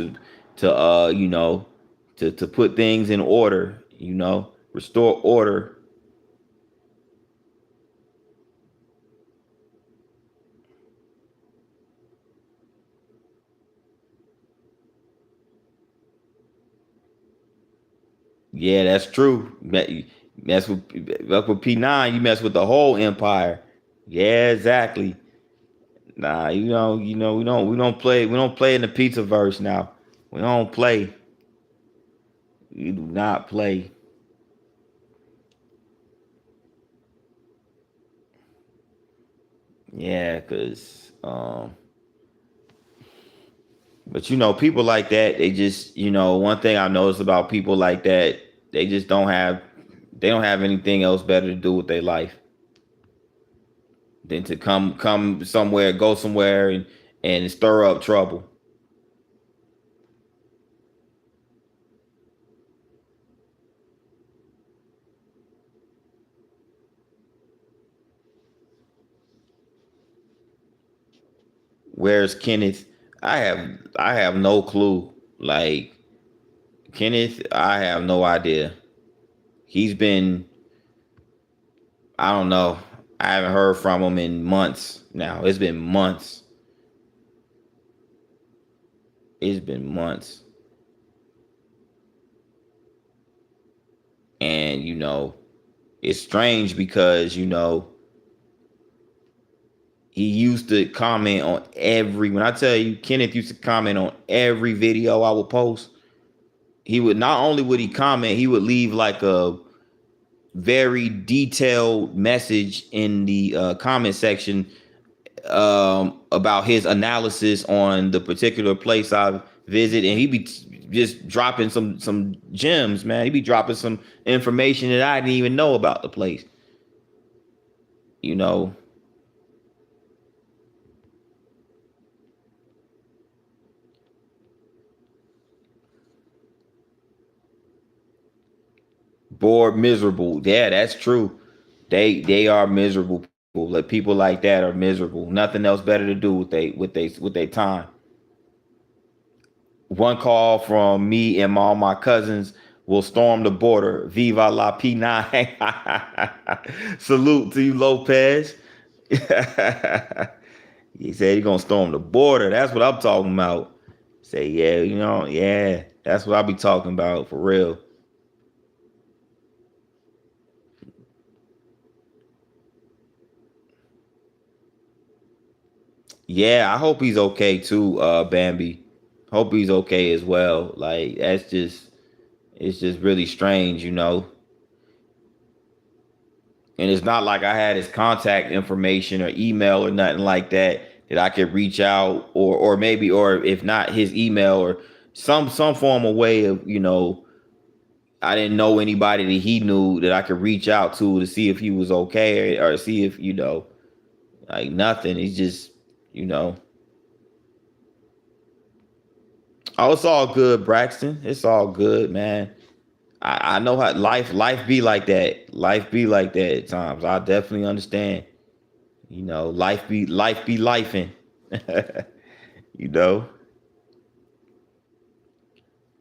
to to put things in order, restore order. Yeah, that's true. Mess with P9, you mess with the whole empire. Yeah, exactly. Nah, we don't play in the pizza verse now. We don't play. We do not play. Yeah, cause but people like that, they just, one thing I noticed about people like that, they just they don't have anything else better to do with their life than to come somewhere, go somewhere and stir up trouble. Where's Kenneth? I have no clue. Like Kenneth, I have no idea. He's been, I don't know. I haven't heard from him in months now. It's been months. It's been months. And it's strange because he used to comment on when I tell you, Kenneth used to comment on every video I would post. He would not only would he comment, he would leave like a very detailed message in the comment section about his analysis on the particular place I visit, and he'd be just dropping some gems, man. He'd be dropping some information that I didn't even know about the place. You know, bored, miserable. Yeah, that's true. They are miserable people. Like people like that are miserable. Nothing else better to do with their time. One call from me and all my cousins will storm the border. Viva la P9. Salute to you, Lopez. He said he's gonna storm the border. That's what I'm talking about. Say, yeah, yeah, that's what I'll be talking about for real. Yeah, I hope he's okay too, Bambi. Hope he's okay as well. Like it's just really strange. And it's not like I had his contact information or email or nothing like that that I could reach out, or maybe, or if not his email, or some form of way of, I didn't know anybody that he knew that I could reach out to see if he was okay, or see if, like nothing. He's just, you know. Oh, it's all good, Braxton. It's all good, man. I know how life be like that. Life be like that at times. I definitely understand. Life be lifing. you know.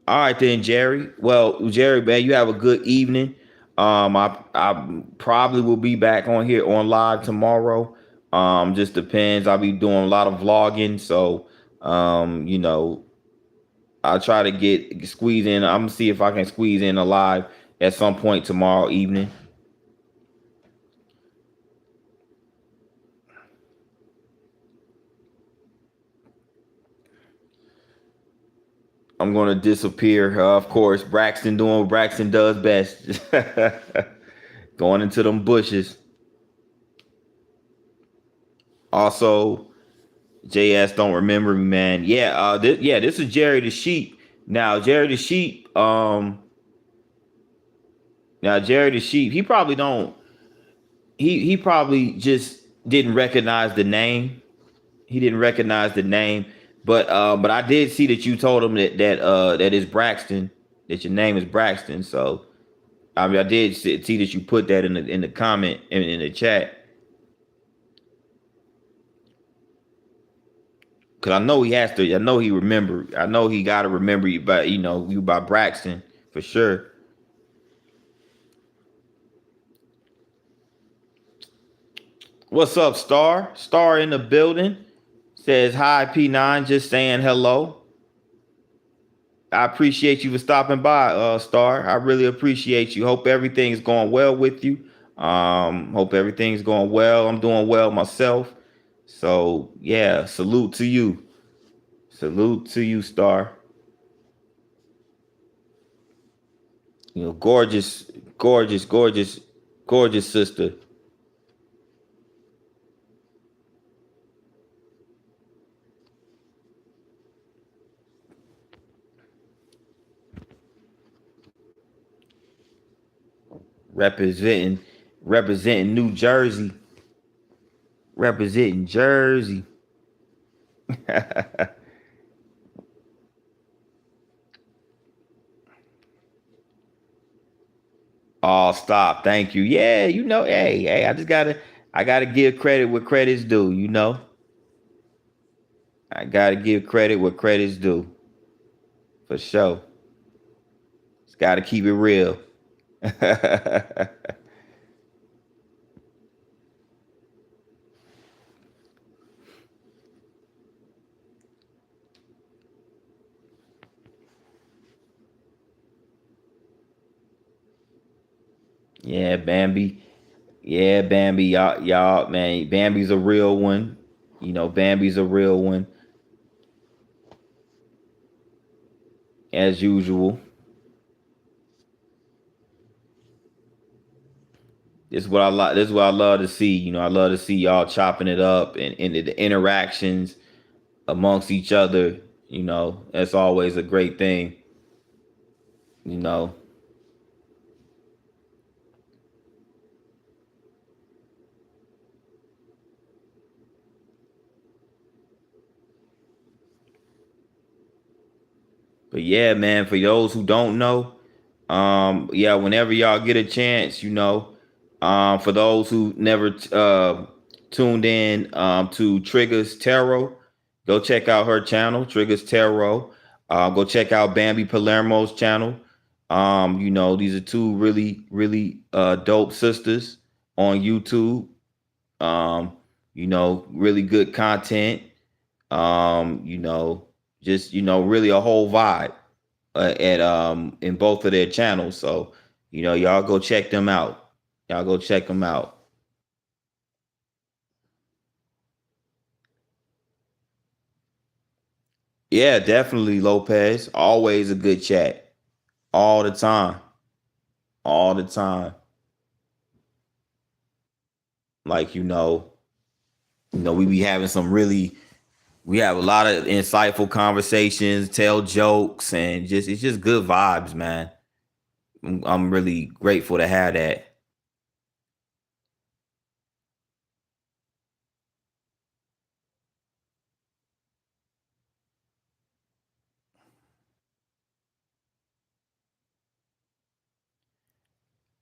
All right then, Jerry. Well, Jerry, man, you have a good evening. I probably will be back on here on live tomorrow. Just depends. I'll be doing a lot of vlogging, so I'll try to get squeeze in. I'm gonna see if I can squeeze in a live at some point tomorrow evening. I'm gonna disappear. Of course, Braxton doing what Braxton does best, going into them bushes. Also, JS don't remember me, man. Yeah, this is Jerry the Sheep. Now, Jerry the Sheep, he probably don't. He probably just didn't recognize the name. He didn't recognize the name, but I did see that you told him that is Braxton, that your name is Braxton. So I mean, I did see that you put that in the comment in the chat, because I know he has to. I know he remember. I know he got to remember you by you by Braxton for sure. What's up, Star? Star in the building. Says hi, P9. Just saying hello. I appreciate you for stopping by, Star. I really appreciate you. Hope everything's going well with you. Hope everything's going well. I'm doing well myself. So yeah, salute to you. Salute to you, Star. Gorgeous, gorgeous, gorgeous, gorgeous sister. Representing, representing New Jersey. Representing Jersey. Oh, stop. Thank you. Yeah, hey, I gotta give credit where credit's due. I gotta give credit where credit's due. For sure. It's gotta keep it real. Yeah, Bambi. Yeah, Bambi. Y'all, man. Bambi's a real one. Bambi's a real one, as usual. This is what I like. This is what I love to see. I love to see y'all chopping it up, and the interactions amongst each other. That's always a great thing. You know. But yeah, man, for those who don't know, yeah, whenever y'all get a chance, for those who never tuned in to Triggers Tarot, go check out her channel, Triggers Tarot. Go check out Bambi Palermo's channel. These are two really, really dope sisters on YouTube. Really good content. Um, you know, just really a whole vibe at in both of their channels. So, y'all go check them out. Y'all go check them out. Yeah, definitely Lopez. Always a good chat. All the time. All the time. Like, we be having some really we have a lot of insightful conversations, tell jokes, and just it's just good vibes, man. I'm really grateful to have that.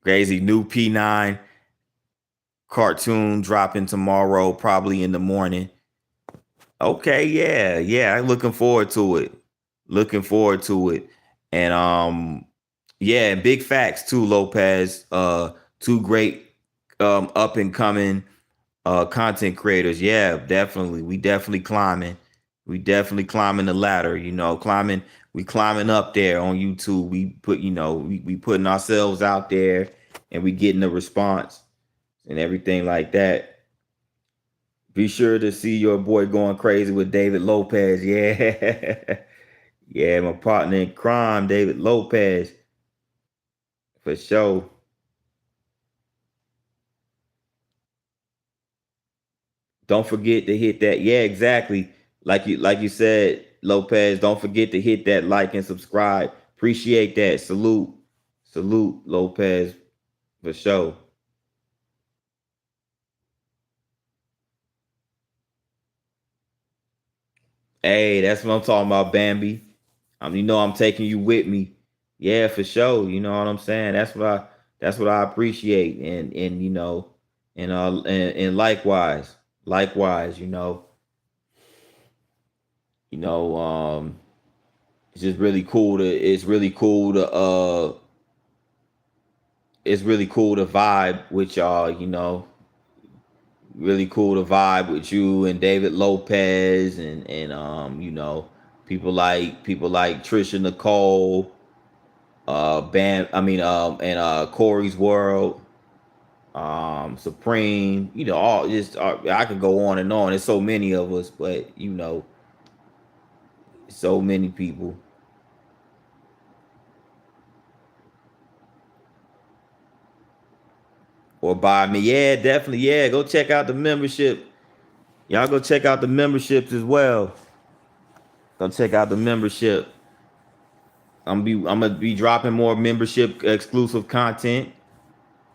Crazy new P9 cartoon dropping tomorrow, probably in the morning. Okay, yeah, yeah. I'm looking forward to it. Looking forward to it. And yeah, and big facts too, Lopez. Two great up and coming content creators. Yeah, definitely. We definitely climbing. We definitely climbing the ladder, climbing we climbing up there on YouTube. We put, we putting ourselves out there and we getting the response and everything like that. Be sure to see your boy going crazy with David Lopez. Yeah. Yeah, my partner in crime, David Lopez, for sure. Don't forget to hit that. Yeah, exactly. Like you said, Lopez, don't forget to hit that like and subscribe. Appreciate that. Salute. Salute, Lopez, for sure. Hey, that's what I'm talking about, Bambi. I'm taking you with me. Yeah, for sure. You know what I'm saying? That's what I appreciate. And likewise, you know, it's really cool to vibe with y'all, really cool to vibe with you and David Lopez and people like Trisha Nicole, Bam I mean and Corey's World, Supreme, all just I could go on and on. There's so many of us, but so many people. Or buy me. Yeah, definitely. Yeah, go check out the membership. Y'all go check out the memberships as well. Go check out the membership. I'm gonna be dropping more membership exclusive content.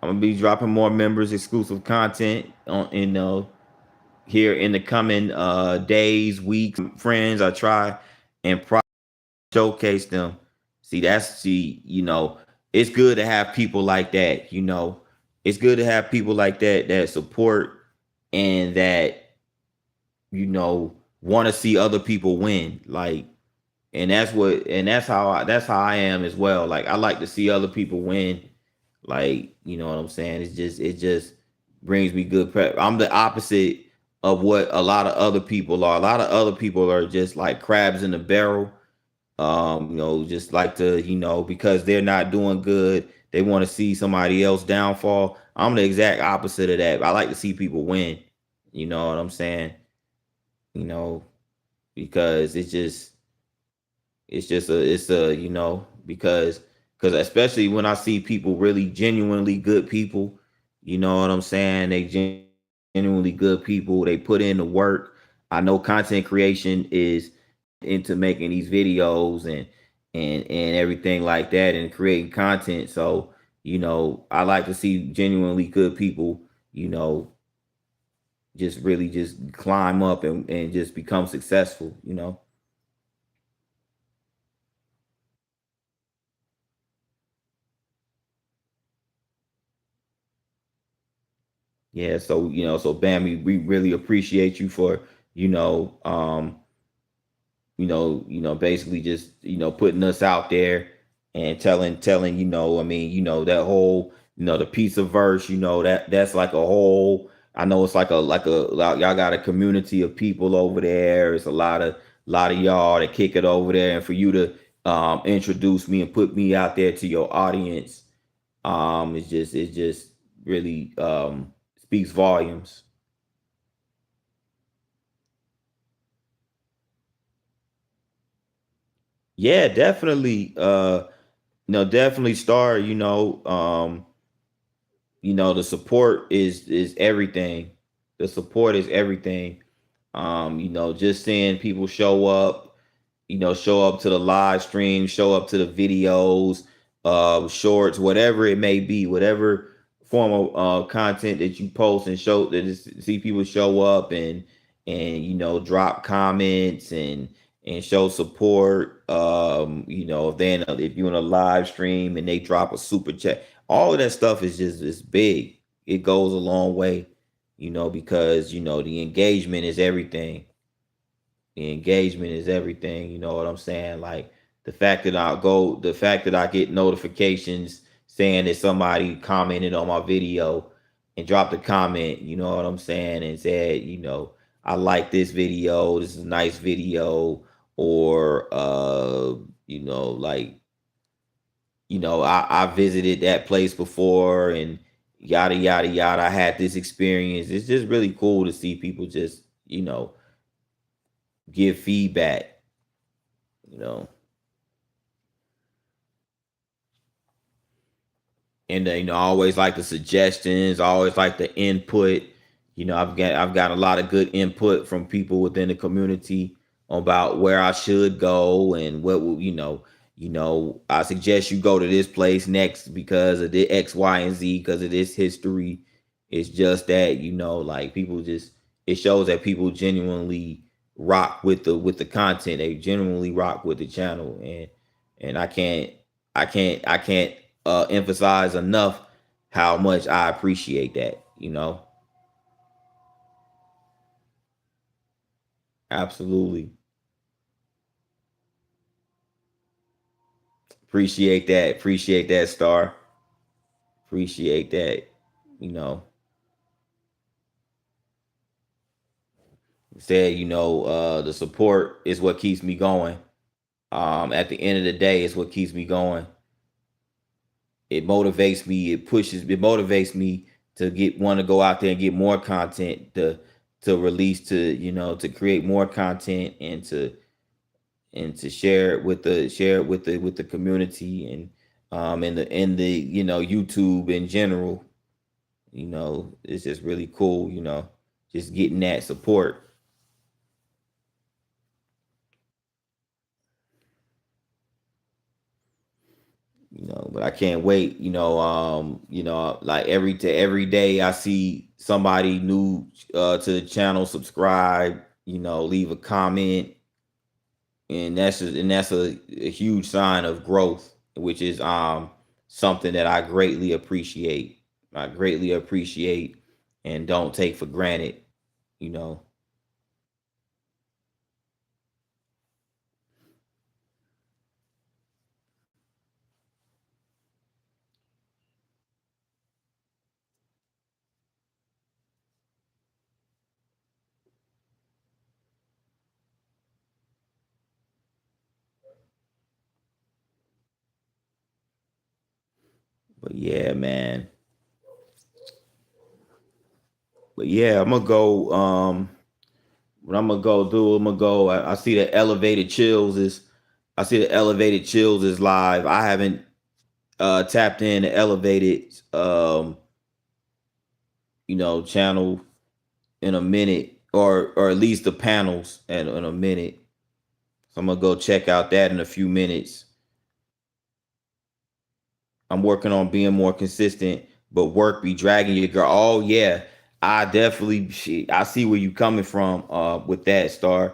I'm gonna be dropping more members exclusive content on here in the coming days, weeks. Friends, I try and showcase them. See, it's good to have people like that. It's good to have people like that support and that want to see other people win. Like, and that's how I am as well. Like, I like to see other people win. Like, you know what I'm saying? It just brings me good prep. I'm the opposite of what a lot of other people are. A lot of other people are just like crabs in the barrel. Just like to, because they're not doing good, they want to see somebody else downfall. I'm the exact opposite of that. I like to see people win. You know what I'm saying? You know, because it's just because especially when I see people really genuinely good people, you know what I'm saying? Genuinely good people. They put in the work. I know content creation is into making these videos and everything like that and creating content. So, I like to see genuinely good people, you know, just really just climb up and just become successful. Yeah, so Bam, we really appreciate you for, you know, um, basically just, putting us out there and telling, I mean, that whole, the pizza verse, that's like a whole, I know it's y'all got a community of people over there. It's a lot of y'all that kick it over there. And for you to introduce me and put me out there to your audience, it's just really speaks volumes. Yeah, definitely. Definitely start. the support is everything. The support is everything. Just seeing people show up to the live stream, show up to the videos, shorts, whatever it may be, whatever form of content that you post and show that see people show up and drop comments and show support. If you're in a live stream and they drop a super chat, all of that stuff is big. It goes a long way, because the engagement is everything. The engagement is everything. You know what I'm saying? Like the fact that I get notifications saying that somebody commented on my video and dropped a comment, you know what I'm saying, and said, I like this video, this is a nice video, or like, I visited that place before and yada yada yada. I had this experience. It's just really cool to see people just, give feedback, you know. And I always like the suggestions, I always like the input. I've got a lot of good input from people within the community about where I should go and what will I suggest you go to this place next because of the X, Y, and Z, because of this history. It's just that, like people just it shows that people genuinely rock with the content. They genuinely rock with the channel, and I can't emphasize enough how much I appreciate that. Absolutely. Appreciate that, Star. Appreciate that. You know, said, the support is what keeps me going. At the end of the day, it's what keeps me going. It motivates me. It motivates me to want to go out there and get more content to release, to create more content and to share it with the community and the YouTube in general. It's just really cool. Just getting that support. But I can't wait. Like every day I see somebody new to the channel, subscribe, leave a comment, and that's a huge sign of growth, which is something that I greatly appreciate and don't take for granted. you know but yeah, man. But yeah, I'm gonna go. What I'm gonna go do? I'm gonna go. I see the elevated chills is. I see the elevated chills is live. I haven't tapped in the elevated channel in a minute, or at least the panels in a minute. So I'm gonna go check out that in a few minutes. I'm working on being more consistent, but work be dragging your girl. Oh yeah, I definitely. I see where you coming from with that, Star.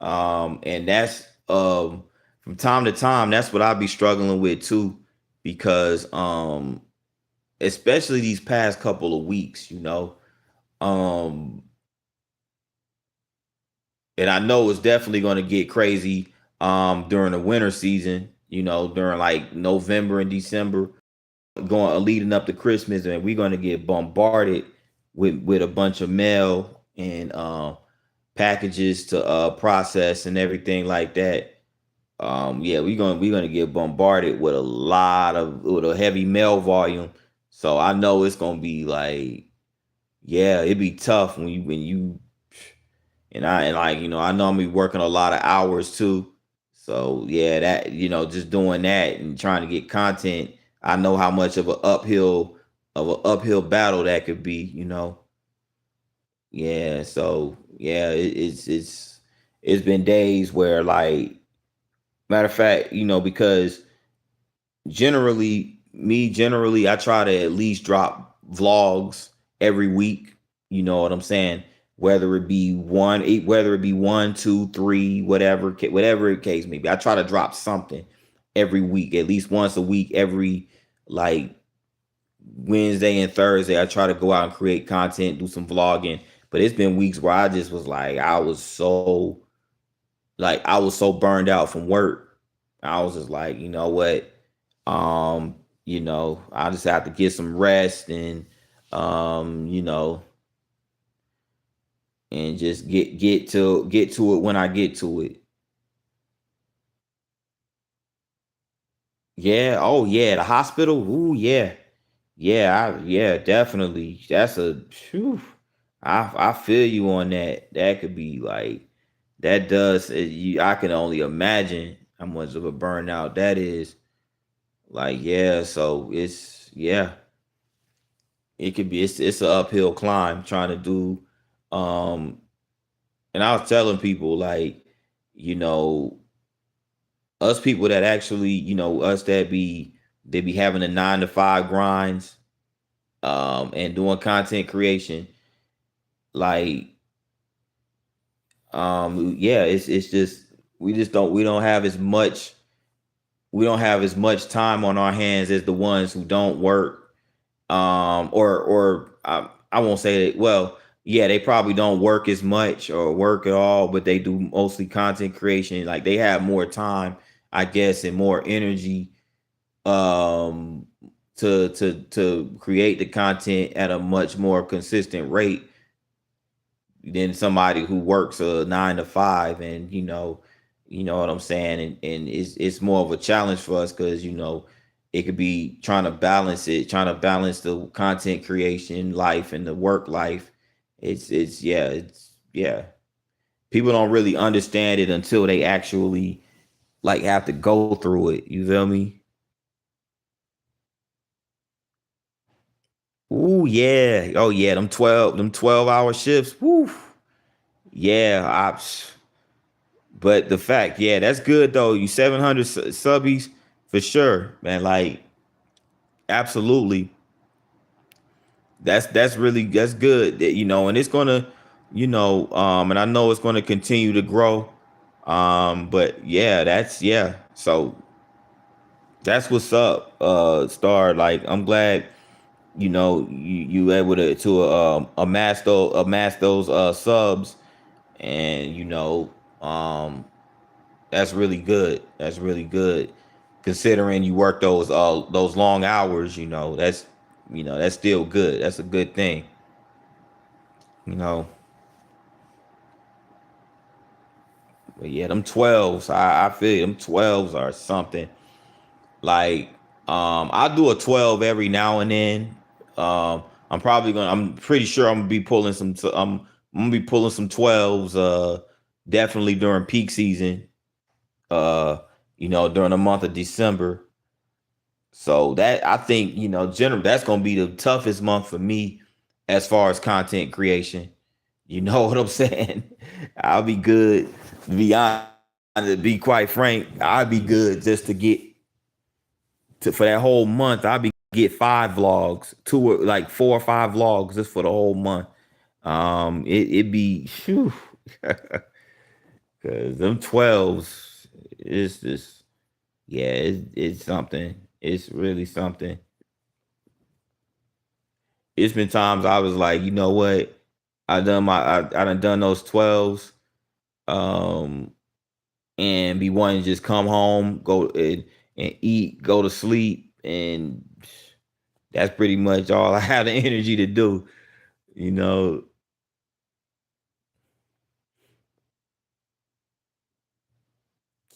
And that's from time to time. That's what I be struggling with too, because especially these past couple of weeks, um, and I know it's definitely going to get crazy during the winter season. During like November and December, going leading up to Christmas, and we're going to get bombarded with a bunch of mail and packages to process and everything like that. Yeah, we're gonna get bombarded with a heavy mail volume. So I know it's gonna be like, yeah, it'd be tough when you and like, I know I'm be working a lot of hours too. So yeah, that just doing that and trying to get content, I know how much of an uphill of an uphill battle that could be, you know. Yeah, so yeah, it's been days where, like, matter of fact, you know, because generally I try to at least drop vlogs every week. You know what I'm saying? Whether it be one, two, three, whatever the case may be. I try to drop something every week, at least once a week, every like Wednesday and Thursday. I try to go out and create content, do some vlogging. But it's been weeks where I just was like, I was so burned out from work. I was just like, you know what? You know, I just have to get some rest and you know, and just get to it when I get to it. Yeah, oh yeah, the hospital. Ooh, yeah. Yeah, definitely. That's a phew. I feel you on that. That could be like that does I can only imagine how much of a burnout that is. Like, yeah, so it could be it's an uphill climb trying to do um and I was telling people, like, you know, us people that actually, you know, us that they be having the 9 to 5 grinds and doing content creation, like, yeah, it's just we don't have as much time on our hands as the ones who don't work, I won't say that. Well, yeah, they probably don't work as much or work at all, but they do mostly content creation. Like, they have more time, I guess, and more energy um to create the content at a much more consistent rate than somebody who works a 9 to 5. And you know what I'm saying, and it's more of a challenge for us because, you know, it could be trying to balance the content creation life and the work life. It's yeah, people don't really understand it until they actually, like, have to go through it, you feel me? Ooh, yeah. Oh yeah, them 12-hour shifts. Woo. Yeah, but the fact, yeah, that's good though. You 700 subbies for sure, man. Like, absolutely. That's good. That, you know, and it's gonna, and I know it's gonna continue to grow. But yeah, So that's what's up, Star. Like, I'm glad, you able to amass those subs, and that's really good. That's really good, considering you work those long hours. That's still good. That's a good thing. You know, but yeah, them 12s. I feel them 12s are something. Like, I do a 12 every now and then. I'm pretty sure I'm gonna be pulling I'm gonna be pulling some 12s. Definitely during peak season. Uh, during the month of December. So that, I think, generally that's gonna be the toughest month for me as far as content creation. You know what I'm saying? I'll be good. To be honest, to be quite frank, I'll be good just to get to for that whole month. I'll be get 5 vlogs, like 4 or 5 vlogs just for the whole month. It be because them 12s is just, yeah, it's something. It's really something. It's been times I was like, you know what? I done those 12s, um, and be wanting to just come home, go and eat, go to sleep, and that's pretty much all I have the energy to do, you know.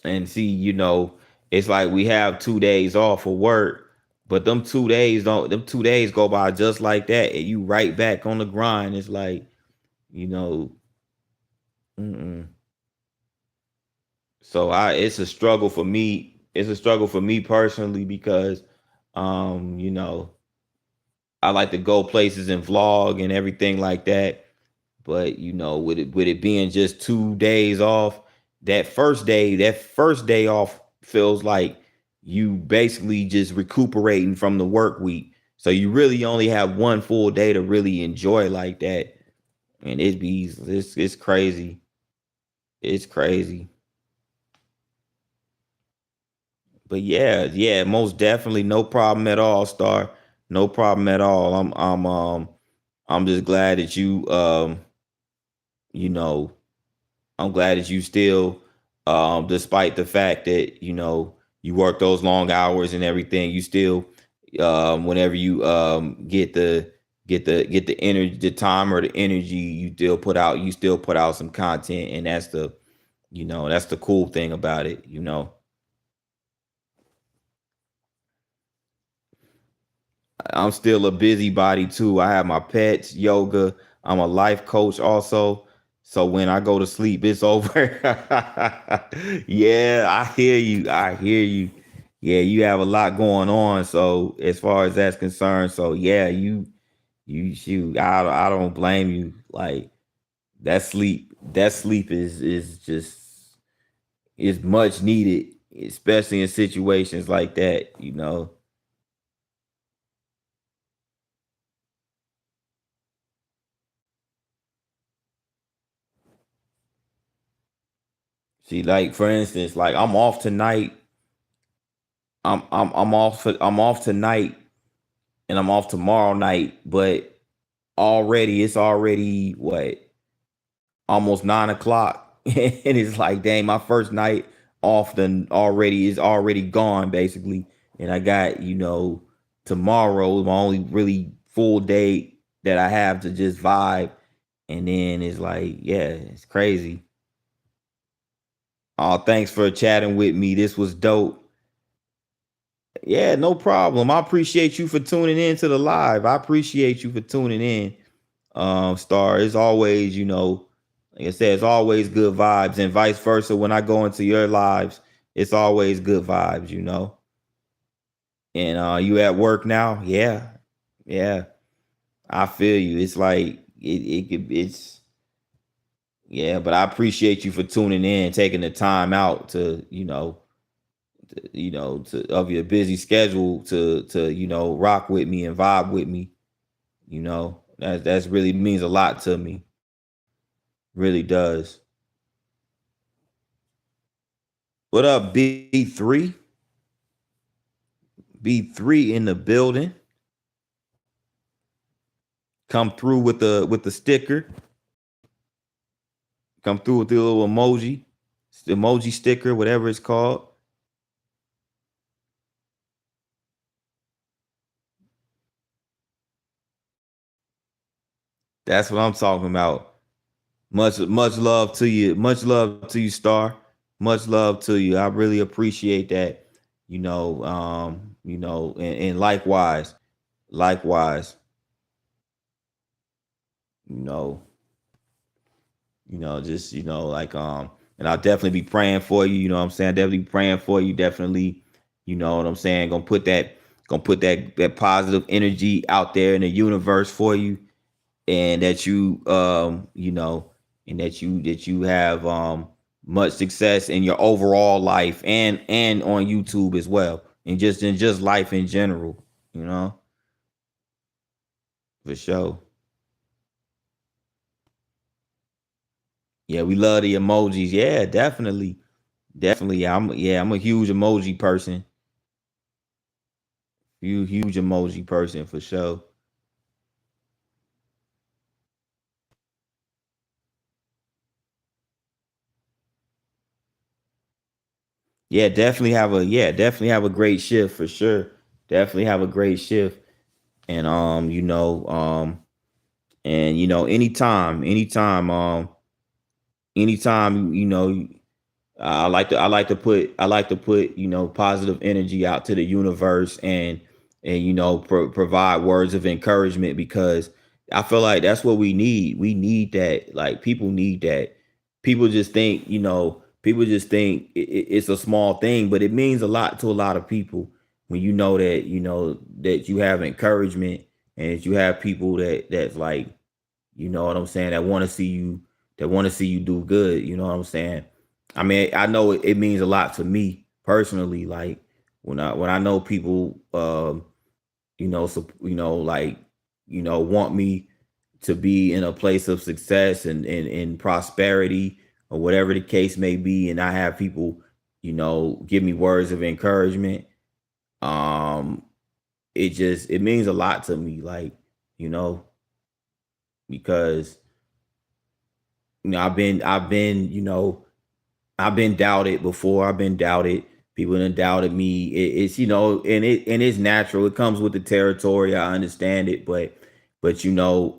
And see, it's like we have 2 days off for work, but them 2 days go by just like that, and you right back on the grind. It's like, you know, mm-mm. So it's a struggle for me. It's a struggle for me personally because, you know, I like to go places and vlog and everything like that. But with it being just 2 days off, that first day off feels like you basically just recuperating from the work week. So you really only have one full day to really enjoy like that. And it's crazy. It's crazy. But yeah, yeah, most definitely no problem at all, Star. No problem at all. I'm just glad that you know, I'm glad that you still, despite the fact that you work those long hours and everything, you still, whenever you get the energy, the time or the energy, you still put out some content, and that's the cool thing about it. I'm still a busybody too. I have my pets, yoga. I'm a life coach also. So when I go to sleep, it's over. Yeah, I hear you. I hear you. Yeah, you have a lot going on. So as far as that's concerned, so yeah, you shoot. I don't blame you. Like that sleep is much needed, especially in situations like that. See, like for instance, like I'm off tonight. I'm off tonight and I'm off tomorrow night, but it's already what, almost 9 o'clock. And it's like, dang, my first night off then already is already gone, basically. And I got, tomorrow, my only really full day that I have to just vibe. And then it's like, yeah, it's crazy. Oh, thanks for chatting with me. This was dope. Yeah, no problem. I appreciate you for tuning in to the live. I appreciate you for tuning in. Star. It's always, like I said, it's always good vibes, and vice versa. When I go into your lives, it's always good vibes. And you at work now? Yeah, yeah. I feel you. It's like it's yeah, but I appreciate you for tuning in, taking the time out to, of your busy schedule to rock with me and vibe with me. That's really means a lot to me. Really does. What up, B3? B3 in the building. Come through with the sticker. Come through with the little emoji, the emoji sticker, whatever it's called. That's what I'm talking about. Much love to you. Much love to you, Star. Much love to you. I really appreciate that. And likewise, likewise, you know, just like and I'll definitely be praying for you. You know what I'm saying? Definitely praying for you. Definitely, you know what I'm saying? Gonna put that positive energy out there in the universe for you, and that you have much success in your overall life, and on YouTube as well, and just life in general, you know, for sure. Yeah, we love the emojis. Yeah, definitely. Definitely. I'm a huge emoji person. Huge emoji person for sure. Yeah, definitely have a great shift for sure. Definitely have a great shift. And anytime, I like to put positive energy out to the universe, and provide words of encouragement, because I feel like that's what we need. We need that. Like, people need that. People just think it's a small thing, but it means a lot to a lot of people when you know that you have encouragement and that you have people that's like, you know what I'm saying, that want to see you, do good. You know what I'm saying? I mean, I know it means a lot to me personally. Like when I know people, like, want me to be in a place of success and prosperity or whatever the case may be, and I have people, give me words of encouragement. Um, it means a lot to me, like, you know, because I've been doubted before. I've been doubted. People have doubted me. It's and it's natural. It comes with the territory. I understand it, but but in the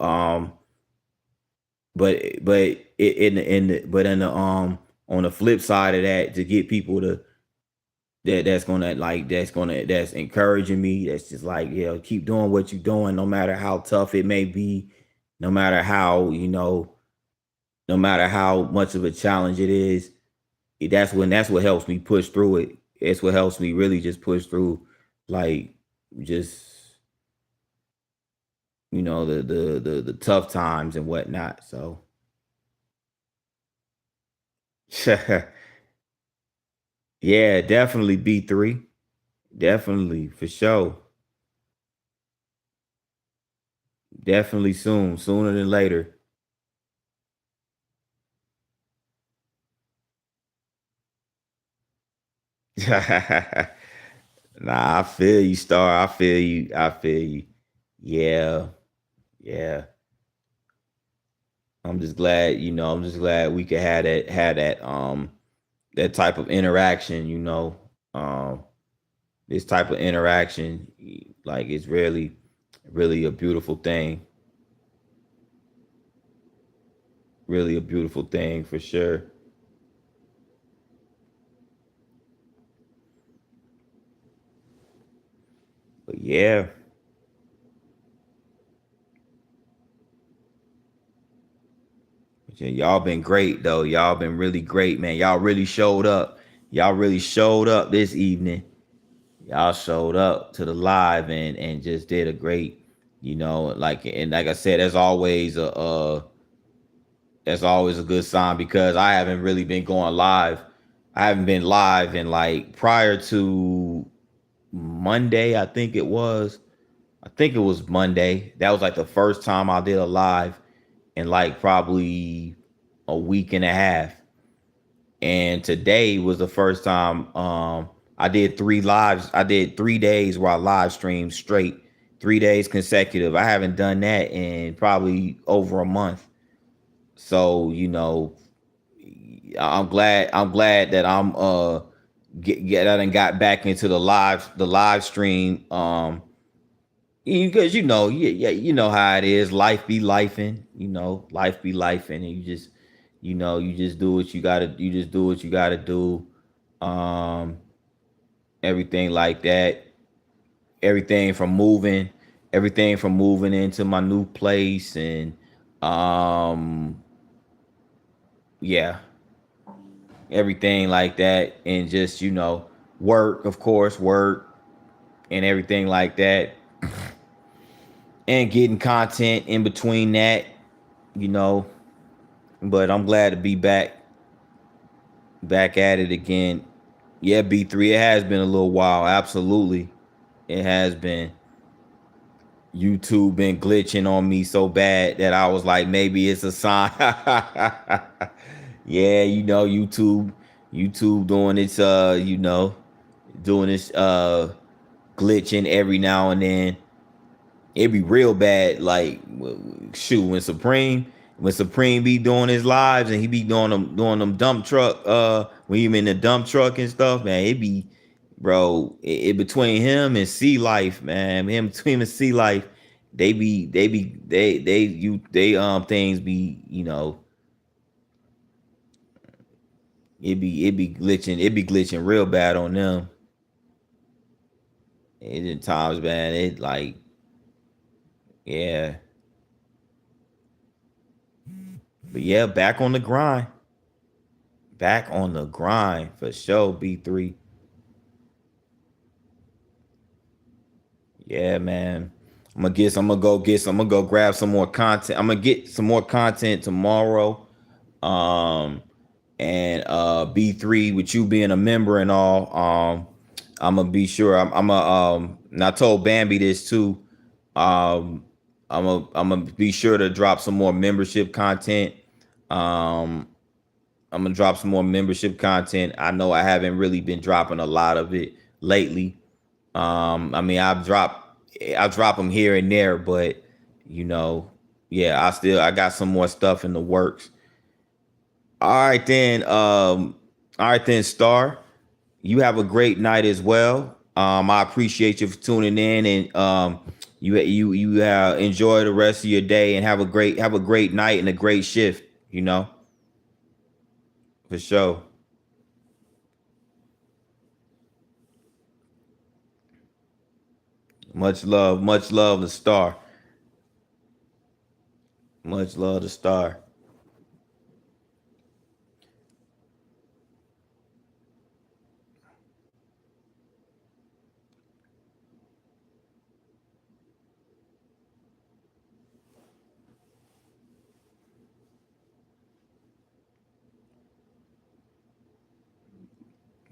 on the flip side of that, to get people to that's encouraging me. That's just like, yeah, keep doing what you're doing, no matter how tough it may be, no matter how no matter how much of a challenge it is. That's what helps me push through it. It's what helps me really just push through, like, just the tough times and whatnot. So yeah, definitely B3. Definitely, for sure. Definitely soon, sooner than later. Nah, I feel you, Star. I feel you. I feel you. Yeah, yeah. I'm just glad we could that type of interaction, Um, this type of interaction, like, it's really a beautiful thing. Really a beautiful thing for sure. But yeah, y'all been great though. Y'all been really great, man. Y'all really showed up. Y'all really showed up this evening. Y'all showed up to the live and just did a great, like I said, that's always a good sign, because I haven't really been going live. I haven't been live in, like, prior to Monday, I think it was. I think it was Monday. That was like the first time I did a live in, like, probably a week and a half. And today was the first time I did 3 lives. I did 3 days where I live streamed straight, 3 days consecutive. I haven't done that in probably over a month. So, I'm glad that get I done got back into the live stream, because yeah, yeah, you know how it is. Life be lifing, life be lifing, and you just do what you just do what you gotta do. Um, everything like that. Everything from moving, everything from moving into my new place, and um, yeah, everything like that, and just work, of course, work and everything like that, and getting content in between that, you know. But I'm glad to be back at it again. Yeah, B3. It has been a little while. Absolutely, it has been. YouTube been glitching on me so bad that I was like, maybe it's a sign. Yeah, YouTube doing its doing this glitching every now and then. It be real bad. Like, shoot, when Supreme be doing his lives, and he be doing them dump truck, when you in the dump truck and stuff, man, it be, bro, it between him and Sea Life, man, him between him and Sea Life, they things be, it be glitching real bad on them. And in times, man, it like, yeah. But yeah, back on the grind. Back on the grind for sure, B3. Yeah, man. I'm gonna go grab some more content. I'm gonna get some more content tomorrow. Um, and B3 with you being a member and all. I'm gonna be sure. I'm gonna and I told Bambi this too. Um, I'm gonna be sure to drop some more membership content. Um, I'm gonna drop some more membership content. I know I haven't really been dropping a lot of it lately. I mean, I drop them here and there, but you know, yeah, I got some more stuff in the works. All right then, all right then, Star. You have a great night as well. I appreciate you for tuning in, and you enjoy the rest of your day and have a great night and a great shift. You know, for sure. Much love, the Star. Much love, the Star.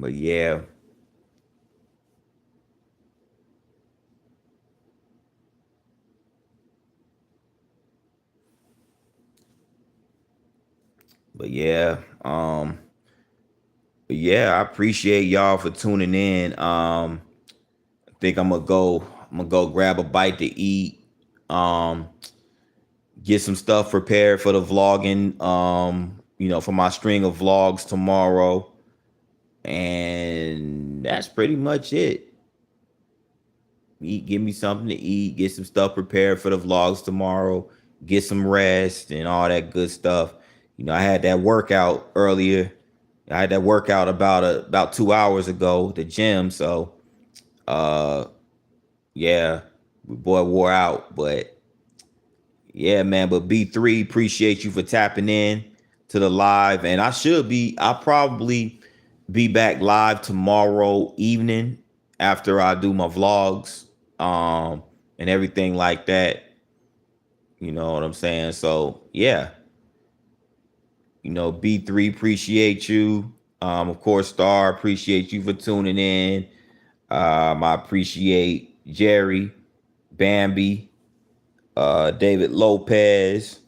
But yeah, but yeah, but yeah, I appreciate y'all for tuning in. I think I'm gonna go grab a bite to eat. Um, get some stuff prepared for the vlogging. For my string of vlogs tomorrow, and that's pretty much it. Eat, give me something to eat, get some stuff prepared for the vlogs tomorrow, get some rest and all that good stuff. I had that workout earlier. I had that workout about 2 hours ago, at the gym. So uh yeah, boy wore out. But yeah, man. But B3, appreciate you for tapping in to the live. And I'll probably be back live tomorrow evening after I do my vlogs, and everything like that. You know what I'm saying? So yeah, B3, appreciate you. Of course, Star, appreciate you for tuning in. I appreciate Jerry, Bambi, David Lopez,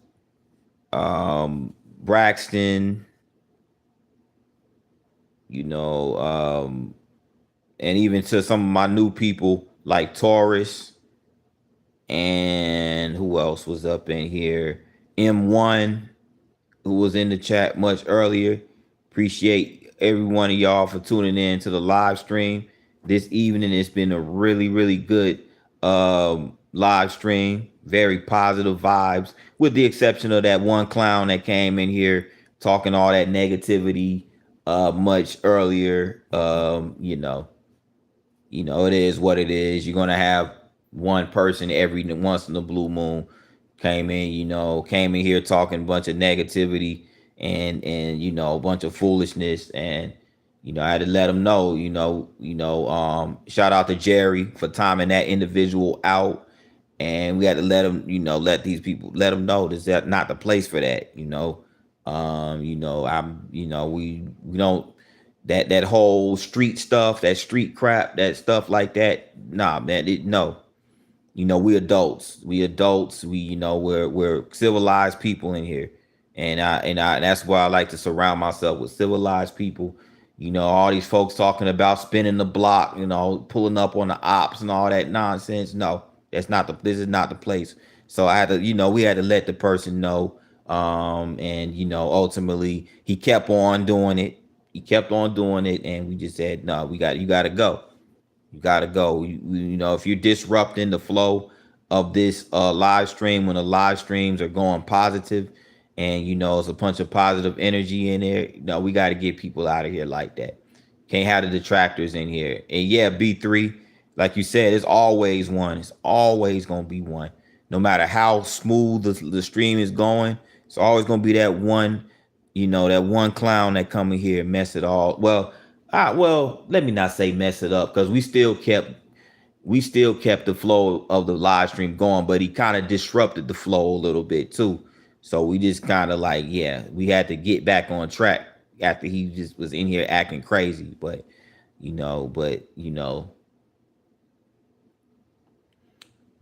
Braxton, you know, and even to some of my new people like Taurus, and who else was up in here? M1, who was in the chat much earlier. Appreciate every one of y'all for tuning in to the live stream this evening. It's been a really, really good live stream. Very positive vibes, with the exception of that one clown that came in here talking all that negativity much earlier. It is what it is. You're gonna have one person every once in the blue moon came in here talking a bunch of negativity and a bunch of foolishness. And I had to let them know. Shout out to Jerry for timing that individual out, and we had to let them, let these people, let them know this is not the place for that. I'm, we don't, that whole street stuff, that street crap, that stuff like that. Nah, man, no. We adults. We adults. We're civilized people in here, and that's why I like to surround myself with civilized people. All these folks talking about spinning the block, pulling up on the ops and all that nonsense. No, this is not the place. So I had to, we had to let the person know. And ultimately he kept on doing it. He kept on doing it, and we just said, no, you got to go. You gotta go. If you're disrupting the flow of this live stream, when the live streams are going positive, and it's a bunch of positive energy in there, we got to get people out of here like that. Can't have the detractors in here. And yeah, B3, like you said, it's always one. It's always gonna be one. No matter how smooth the stream is going, it's always gonna be that one. That one clown that come in here and mess it all. Well, let me not say mess it up, because we still kept we still kept the flow of the live stream going, but he kind of disrupted the flow a little bit too. So we just kind of like, yeah, we had to get back on track after he just was in here acting crazy. But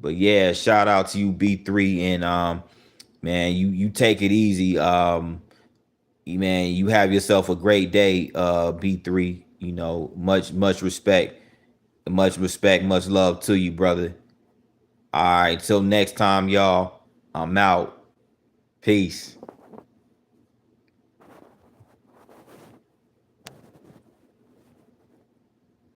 but yeah, shout out to you, B3, and man, you take it easy. Man, you have yourself a great day, B3. Much respect, much love to you, brother. All right, till next time, y'all. I'm out. Peace.